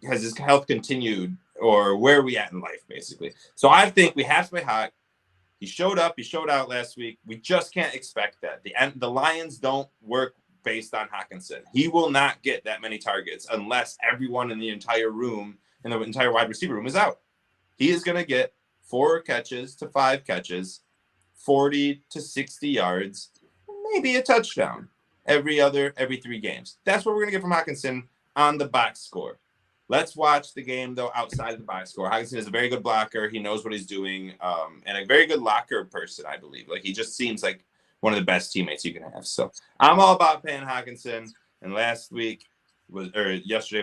has his health continued, or where are we at in life, basically? So I think we have to pay Hawk. He showed up. He showed out last week. We just can't expect that. The Lions don't work based on Hawkinson. He will not get that many targets unless everyone in the entire room, in the entire wide receiver room, is out. He is going to get 4 catches to 5 catches, 40 to 60 yards, maybe a touchdown every 3 games. That's what we're going to get from Hawkinson on the box score. Let's watch the game, though, outside of the box score. Hawkinson is a very good blocker. He knows what he's doing, and a very good locker person, I believe. Like, he just seems like one of the best teammates you can have. So I'm all about paying Hawkinson, and yesterday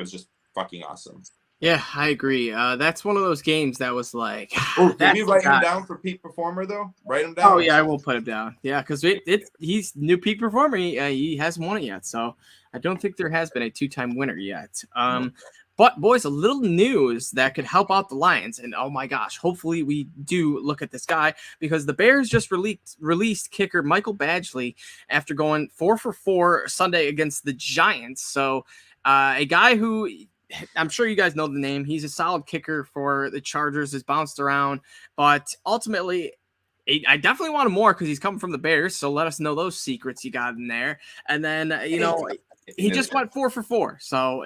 was just fucking awesome. Yeah, I agree. That's one of those games that was like. Did you write him down for peak performer though? Write him down. Oh yeah, I will put him down. Yeah, because he's new peak performer. He hasn't won it yet, so I don't think there has been a 2-time winner yet. But boys, a little news that could help out the Lions, and oh my gosh, hopefully we do look at this guy, because the Bears just released kicker Michael Badgley after going 4 for 4 Sunday against the Giants. So a guy who, I'm sure you guys know the name. He's a solid kicker for the Chargers, has bounced around, but ultimately I definitely want him more because he's coming from the Bears. So let us know those secrets you got in there. And then, he just went 4 for 4. So,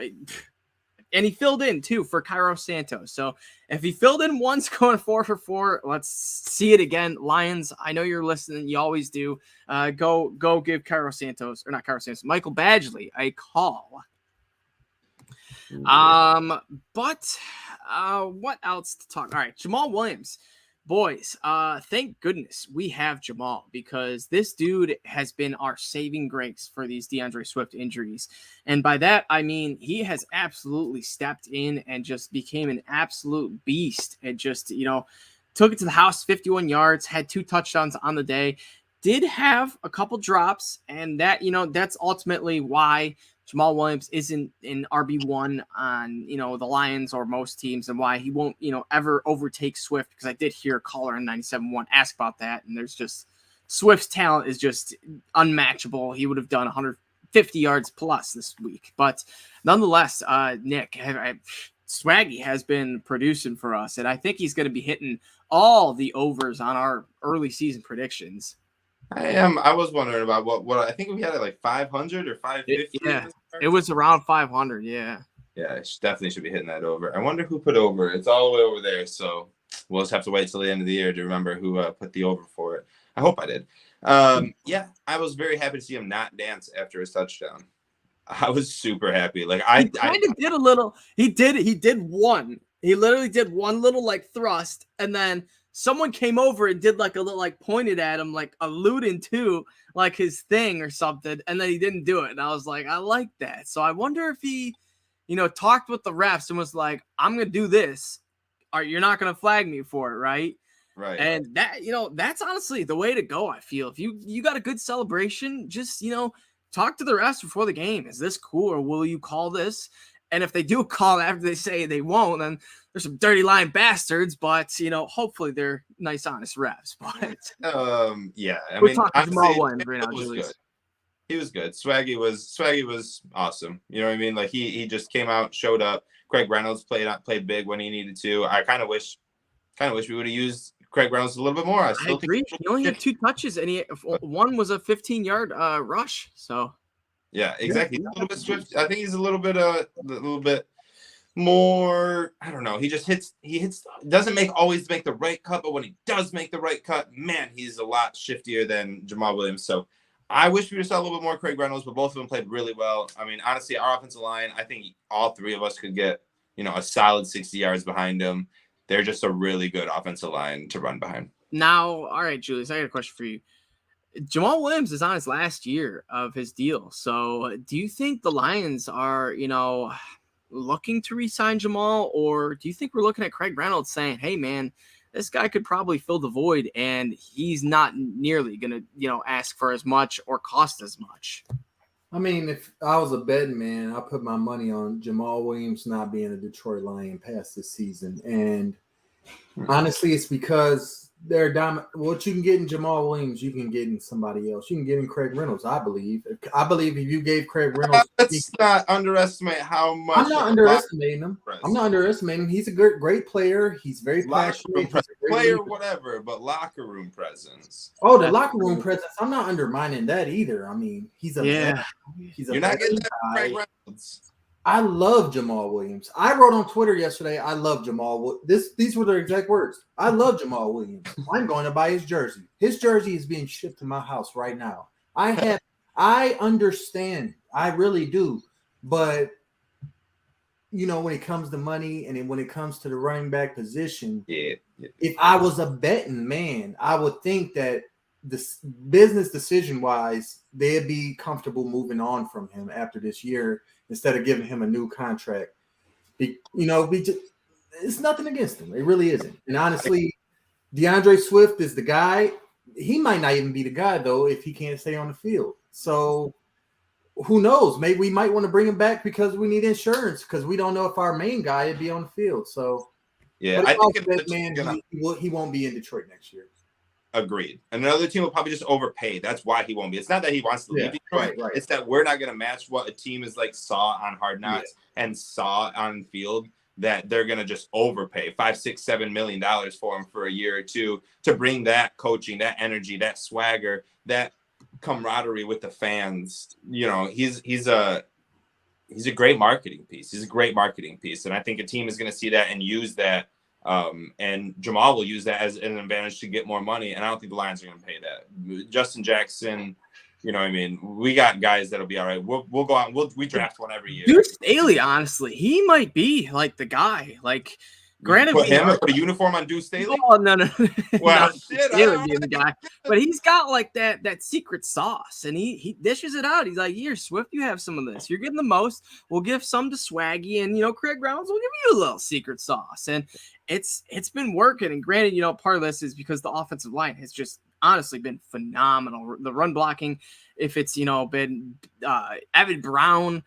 and he filled in too for Cairo Santos. So if he filled in once going 4 for 4, let's see it again. Lions, I know you're listening. You always do. Go give Michael Badgley a call. But what else to talk? All right, Jamal Williams. Boys, thank goodness we have Jamal, because this dude has been our saving grace for these Deandre Swift injuries. And by that, I mean he has absolutely stepped in and just became an absolute beast, and just, took it to the house, 51 yards, had 2 touchdowns on the day, did have a couple drops, and that, that's ultimately why Jamal Williams isn't in RB1 on, the Lions or most teams, and why he won't, ever overtake Swift, because I did hear a caller on 97.1 ask about that, and there's just Swift's talent is just unmatchable. He would have done 150 yards plus this week. But nonetheless, Nick, Swaggy has been producing for us, and I think he's going to be hitting all the overs on our early season predictions. I was wondering about what I think we had at like 500 or 550. Yeah, it was around 500. Yeah. Yeah, definitely should be hitting that over. I wonder who put over. It's all the way over there, so we'll just have to wait till the end of the year to remember who put the over for it. I hope I did. Yeah, I was very happy to see him not dance after his touchdown. I was super happy. Like I did a little. He did one. He literally did one little like thrust, and then someone came over and did like a little, like pointed at him, like alluding to like his thing or something. And then he didn't do it. And I was like, I like that. So I wonder if he, talked with the refs and was like, I'm going to do this. Or you're not going to flag me for it. Right. Right. And that, that's honestly the way to go. I feel if you got a good celebration, just, talk to the refs before the game. Is this cool? Or will you call this? And if they do call after they say they won't, then there's some dirty lying bastards, but hopefully they're nice, honest refs. But yeah, I we're mean, talking Jamal Williams right now. Was good. He was good. Swaggy was awesome. You know what I mean? Like he just came out, showed up. Craig Reynolds played big when he needed to. I kind of wish we would have used Craig Reynolds a little bit more. I agree. He only had 2 touches, and one was a 15-yard rush. So. Yeah, exactly. He's a little bit swift. I think he's a little bit more. I don't know. He hits. Doesn't always make the right cut, but when he does make the right cut, man, he's a lot shiftier than Jamal Williams. So I wish we saw a little bit more Craig Reynolds, but both of them played really well. I mean, honestly, our offensive line, I think all 3 of us could get a solid 60 yards behind them. They're just a really good offensive line to run behind. Now, all right, Julius, I got a question for you. Jamal Williams is on his last year of his deal. So do you think the Lions are, looking to re-sign Jamal, or do you think we're looking at Craig Reynolds saying, hey man, this guy could probably fill the void and he's not nearly going to, ask for as much or cost as much? I mean, if I was a betting man, I put my money on Jamal Williams not being a Detroit Lion past this season. And honestly, it's because they're dominant. What you can get in Jamal Williams, you can get in somebody else. You can get in Craig Reynolds, I believe. I believe if you gave Craig Reynolds, let's not underestimate how much. I'm not underestimating him. I'm not underestimating him. He's a great player. He's very passionate. He's a player, whatever, but locker room presence. Oh, the locker room presence. I'm not undermining that either. I mean, he's a You're not getting that Craig Reynolds. I love Jamal Williams. I wrote on Twitter yesterday, I love Jamal. These were their exact words. I love Jamal Williams. I'm going to buy his jersey. His jersey is being shipped to my house right now. I understand. I really do. But, when it comes to money and when it comes to the running back position, if I was a betting man, I would think that this business decision-wise, they'd be comfortable moving on from him after this year instead of giving him a new contract. It's nothing against him. It really isn't. And honestly, Deandre Swift is the guy. He might not even be the guy, though, if he can't stay on the field. So who knows? Maybe we might want to bring him back because we need insurance because we don't know if our main guy would be on the field. So, yeah, I think he won't be in Detroit next year. Agreed. Another team will probably just overpay. That's why he won't be. It's not that he wants to leave Detroit. Right. It's that we're not going to match what a team is like saw on Hard Knocks and saw on field, that they're going to just overpay $5, $6, $7 million for him for a year or two to bring that coaching, that energy, that swagger, that camaraderie with the fans. He's a great marketing piece. He's a great marketing piece. And I think a team is going to see that and use that. And Jamal will use that as an advantage to get more money. And I don't think the Lions are going to pay that. Justin Jackson, we got guys that'll be all right. We'll go out and we draft one every year. Dude, Staley, honestly, he might be like the guy. Like, granted, put a uniform on Deuce Staley. Oh no. Well, shit, Staley being the guy, but he's got like that secret sauce, and he dishes it out. He's like, "Here, Swift, you have some of this. You're getting the most. We'll give some to Swaggy, and Craig Reynolds will give you a little secret sauce." And it's been working. And granted, part of this is because the offensive line has just honestly been phenomenal. The run blocking, if it's been Evan Brown,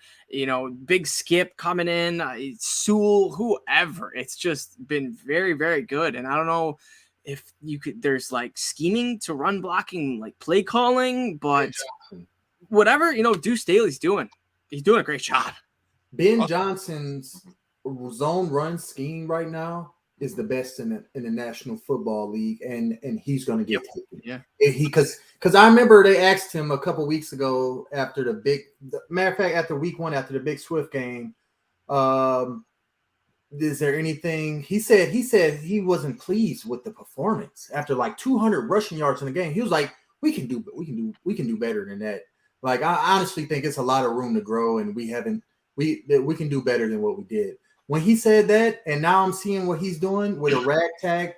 Big Skip coming in, Sewell, whoever, it's just been very, very good. And I don't know if there's like scheming to run blocking, like play calling, but whatever Deuce Staley's doing, he's doing a great job. Ben Johnson's zone run scheme right now is the best in the National Football League, and he's going to get taken. Yeah, because I remember they asked him a couple weeks ago after after week 1, after the big Swift game, is there anything? He said he wasn't pleased with the performance after like 200 rushing yards in the game. He was like, we can do better than that. Like, I honestly think it's a lot of room to grow, and we can do better than what we did. When he said that, and now I'm seeing what he's doing with a ragtag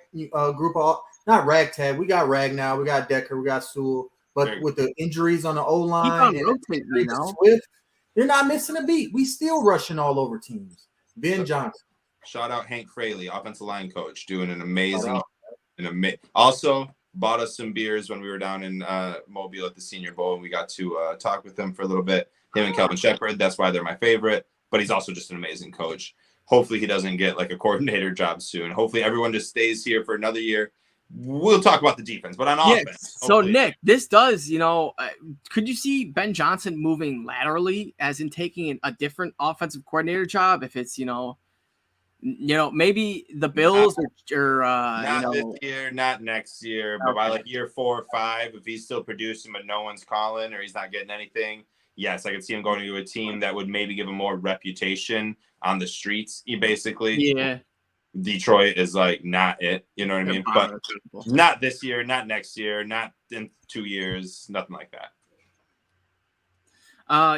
group of – not ragtag. We got Rag now. We got Decker. We got Sewell. But with the injuries on the O-line and Swift, you're not missing a beat. We still rushing all over teams. Ben Johnson. Shout out Hank Fraley, offensive line coach, doing an amazing – also bought us some beers when we were down in Mobile at the Senior Bowl, and we got to talk with him for a little bit. Him and Kelvin Shepard. That's why they're my favorite. But he's also just an amazing coach. Hopefully he doesn't get like a coordinator job soon. Hopefully everyone just stays here for another year. We'll talk about the defense, but on offense. So Nick, this does, could you see Ben Johnson moving laterally, as in taking a different offensive coordinator job? If it's, maybe the Bills not this year, not next year, but by like year 4 or 5, if he's still producing but no one's calling or he's not getting anything. Yes, I could see him going to a team that would maybe give him more reputation on the streets, basically. Yeah. Detroit is like not it, you know what I mean? But not this year, not next year, not in 2 years, nothing like that.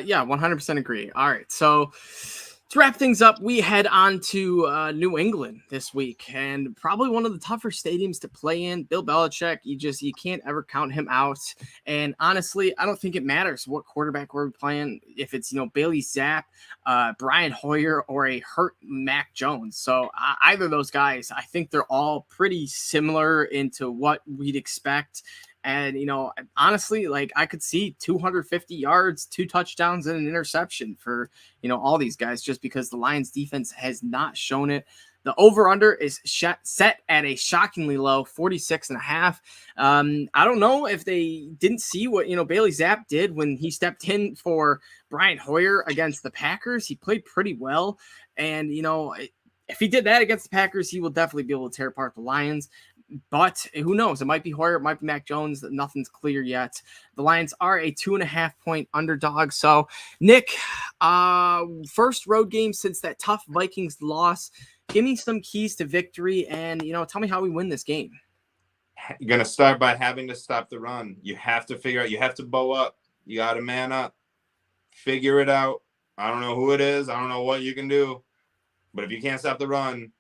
Yeah, 100% agree. All right, so To wrap things up, we head on to New England this week, and probably one of the tougher stadiums to play in. Bill Belichick, you can't ever count him out. And honestly, I don't think it matters what quarterback we're playing, if it's Bailey Zapp, Brian Hoyer, or a hurt Mac Jones. So either of those guys, I think they're all pretty similar into what we'd expect. And, honestly, like I could see 250 yards, 2 touchdowns, and an interception for, all these guys, just because the Lions defense has not shown it. The over-under is set at a shockingly low 46.5. I don't know if they didn't see what, Bailey Zapp did when he stepped in for Brian Hoyer against the Packers. He played pretty well. And, if he did that against the Packers, he will definitely be able to tear apart the Lions. But who knows? It might be Hoyer, it might be Mac Jones. Nothing's clear yet. The Lions are a 2.5-point underdog. So, Nick, first road game since that tough Vikings loss. Give me some keys to victory and, tell me how we win this game. You're going to start by having to stop the run. You have to figure out, you have to bow up. You got to man up. Figure it out. I don't know who it is. I don't know what you can do. But if you can't stop the run,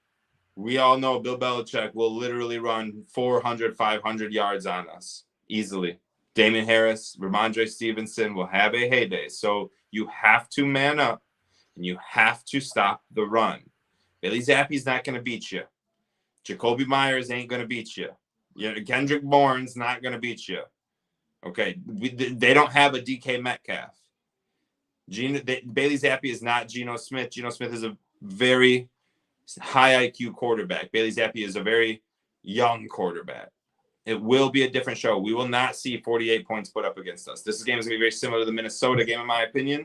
we all know Bill Belichick will literally run 400, 500 yards on us easily. Damian Harris, Ramondre Stevenson will have a heyday. So you have to man up and you have to stop the run. Bailey Zappe's not going to beat you. Jacoby Myers ain't going to beat you. Kendrick Bourne's not going to beat you. Okay, they don't have a DK Metcalf. Bailey Zappe is not Geno Smith. Geno Smith is a very high IQ quarterback. Bailey Zappe is a very young quarterback. It will be a different show. We will not see 48 points put up against us. This game is going to be very similar to the Minnesota game, in my opinion.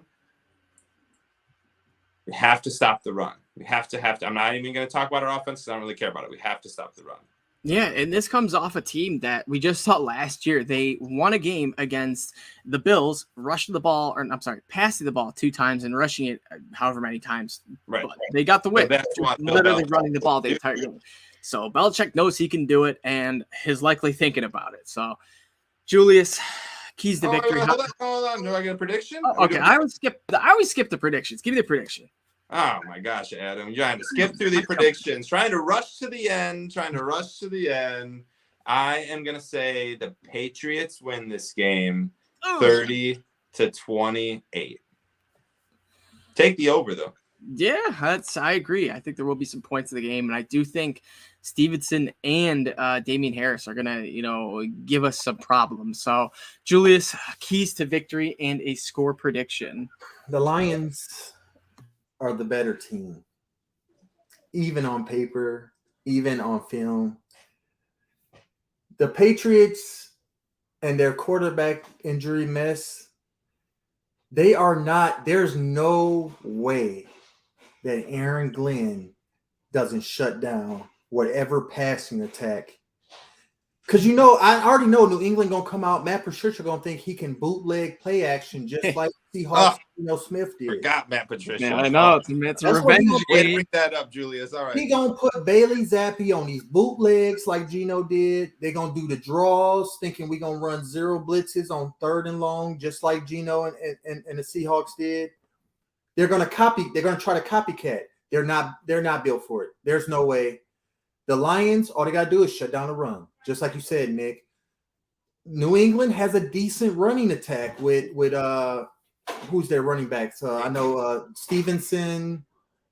We have to stop the run. We have to. I'm not even going to talk about our offense because I don't really care about it. We have to stop the run. Yeah, and this comes off a team that we just saw last year. They won a game against the Bills, passing the ball 2 times and rushing it however many times. Right. But they got the win. So that's what literally running the ball the entire game. So Belichick knows he can do it and is likely thinking about it. So, Julius, keys to victory. Hold on. Do I get a prediction? Okay, I always skip the predictions. Give me the prediction. Oh my gosh, Adam. You're trying to skip through the predictions, trying to rush to the end. I am going to say the Patriots win this game 30-28. Take the over, though. Yeah, I agree. I think there will be some points in the game, and I do think Stevenson and Damian Harris are going to, give us some problems. So, Julius, keys to victory and a score prediction. The Lions are the better team, even on paper, even on film. The Patriots and their quarterback injury mess, there's no way that Aaron Glenn doesn't shut down whatever passing attack. Because, I already know New England going to come out. Matt Patricia going to think he can bootleg play action just like Seahawks, Smith did. Forgot Matt Patricia. Yeah, I know. It's a revenge game. Bring that up, Julius. All right. He going to put Bailey Zappe on these bootlegs like Geno did. They're going to do the draws, thinking we're going to run 0 blitzes on 3rd and long, just like Geno and the Seahawks did. They're going to copy. They're going to try to copycat. They're not built for it. There's no way. The Lions, all they got to do is shut down the run. Just like you said, Nick. New England has a decent running attack with who's their running backs? I know Stevenson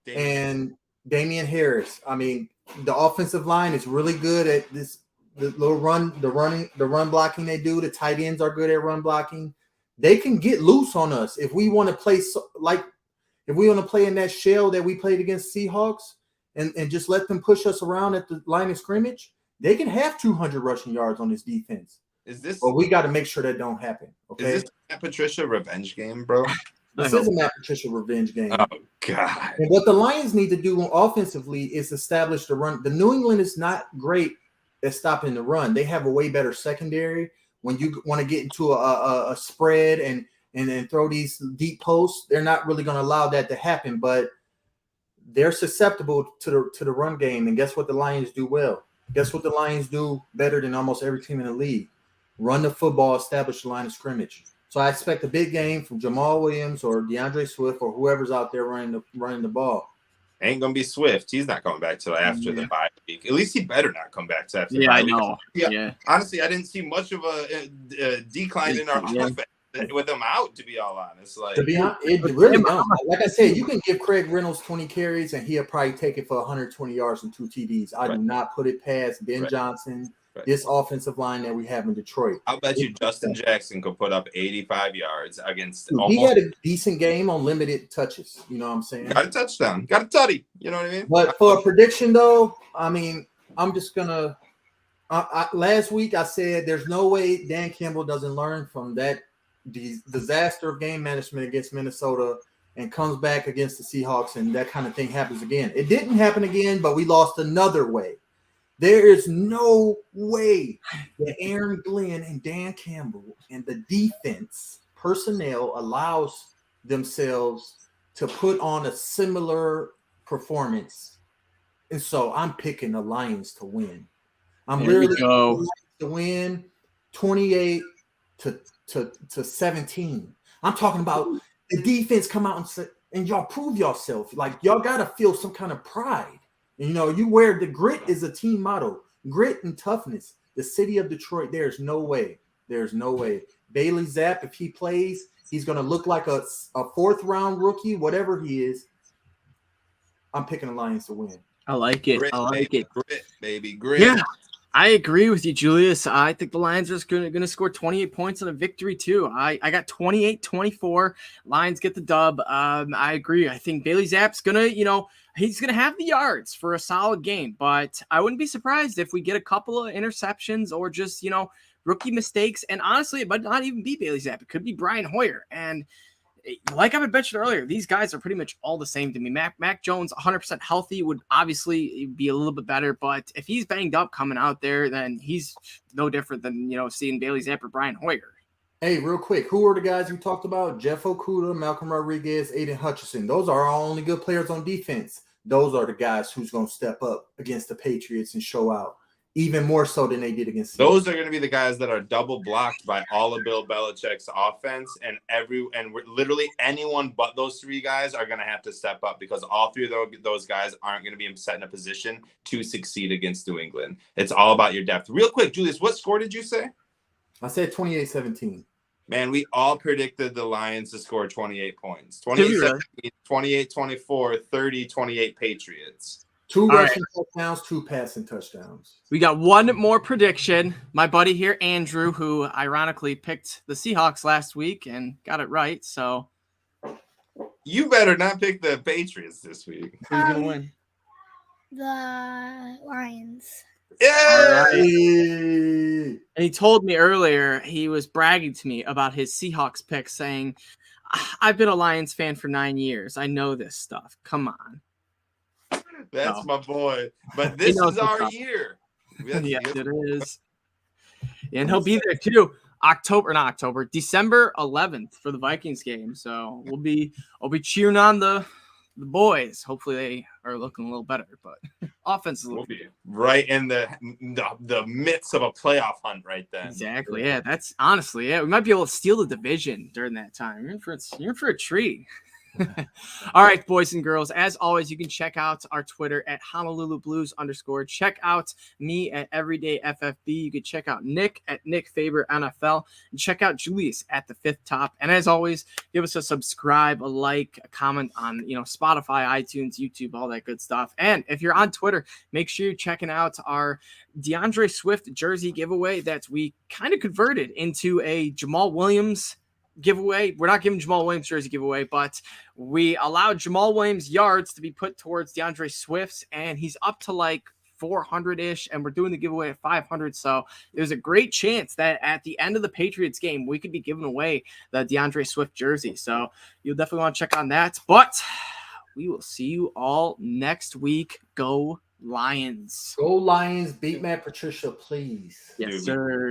and Damian Harris. I mean, the offensive line is really good at this. The run blocking they do. The tight ends are good at run blocking. They can get loose on us if we want to play if we want to play in that shell that we played against Seahawks and just let them push us around at the line of scrimmage. They can have 200 rushing yards on this defense. But we got to make sure that don't happen. Okay. Is this Matt Patricia revenge game, bro? This is a Matt Patricia revenge game. Oh God! And what the Lions need to do offensively is establish the run. The New England is not great at stopping the run. They have a way better secondary. When you want to get into a spread and then throw these deep posts, they're not really going to allow that to happen. But they're susceptible to the run game. And guess what the Lions do well? Guess what the Lions do better than almost every team in the league? Run the football, establish the line of scrimmage. So I expect a big game from Jamal Williams or DeAndre Swift or whoever's out there running the ball. Ain't gonna be Swift. He's not coming back till after the bye week. At least he better not come back till after the bye week. I know. Yeah. Honestly, I didn't see much of a decline in our offense with him out. To be all honest, like to be honest, it really don't. Like I said, you can give Craig Reynolds 20 carries and he'll probably take it for 120 yards and 2 TDs. I do not put it past Ben Johnson. This offensive line that we have in Detroit. I'll bet you Justin Jackson could put up 85 yards against. He had a decent game on limited touches. You know what I'm saying? Got a touchdown. Got a tutty. You know what I mean? But for a prediction, though, I mean, I'm just going to last week I said there's no way Dan Campbell doesn't learn from that disaster of game management against Minnesota and comes back against the Seahawks and that kind of thing happens again. It didn't happen again, but we lost another way. There is no way that Aaron Glenn and Dan Campbell and the defense personnel allows themselves to put on a similar performance. And so I'm picking the Lions to win. I'm literally picking the Lions to win 28 to 17. I'm talking about the defense come out and y'all prove yourself. Like y'all got to feel some kind of pride. You know, you wear the grit is a team motto, grit and toughness. The city of Detroit, there's no way. There's no way. Bailey Zapp, if he plays, he's going to look like a fourth-round rookie, whatever he is. I'm picking the Lions to win. I like it. I like it. Grit, baby, grit. Yeah, I agree with you, Julius. I think the Lions are going to score 28 points on a victory, too. I got 28-24. Lions get the dub. I agree. I think Bailey Zapp's going to, he's going to have the yards for a solid game, but I wouldn't be surprised if we get a couple of interceptions or just, rookie mistakes. And honestly, it might not even be Bailey Zapp. It could be Brian Hoyer. And like I mentioned earlier, these guys are pretty much all the same to me. Mac Jones, 100% healthy, would obviously be a little bit better, but if he's banged up coming out there, then he's no different than, seeing Bailey Zapp or Brian Hoyer. Hey, real quick, who are the guys we talked about? Jeff Okudah, Malcolm Rodriguez, Aiden Hutchinson. Those are our only good players on defense. Those are the guys who's going to step up against the Patriots and show out even more so than they did against. Those are going to be the guys that are double blocked by all of Bill Belichick's offense, and literally anyone but those three guys are going to have to step up because all three of those guys aren't going to be set in a position to succeed against New England. It's all about your depth. Real quick, Julius, what score did you say? I said 28-17. Man, we all predicted the Lions to score 28 points. 28-17, 28-24, 30-28 Patriots. 2 rushing touchdowns, 2 passing touchdowns. We got one more prediction. My buddy here, Andrew, who ironically picked the Seahawks last week and got it right. So you better not pick the Patriots this week. Who's going to win? The Lions. Yeah. Right. And he told me earlier, he was bragging to me about his Seahawks pick, saying, I've been a Lions fan for 9 years. I know this stuff. Come on. That's my boy. But this is our year. Yes, it is. And he'll be there too. December 11th for the Vikings game. So I'll be cheering on the boys. Hopefully they are looking a little better, but offense is we'll be right in the midst of a playoff hunt right then. Exactly. Yeah, that's honestly, we might be able to steal the division during that time. You're in for a treat. All right, boys and girls, as always, you can check out our Twitter at Honolulu Blues _. Check out me at Everyday FFB. You can check out Nick at Nick Faber NFL, and check out Julius at the Fifth Top. And as always, give us a subscribe, a like, a comment on Spotify, iTunes, YouTube, all that good stuff. And if you're on Twitter, make sure you're checking out our DeAndre Swift jersey giveaway that we kind of converted into a Jamal Williams giveaway. We're not giving Jamal Williams jersey giveaway, but we allowed Jamal Williams yards to be put towards DeAndre Swift's, and he's up to like 400-ish, and we're doing the giveaway at 500. So there's a great chance that at the end of the Patriots game, we could be giving away the DeAndre Swift jersey. So you'll definitely want to check on that. But we will see you all next week. Go Lions. Go Lions. Beat Matt Patricia, please. Yes, sir.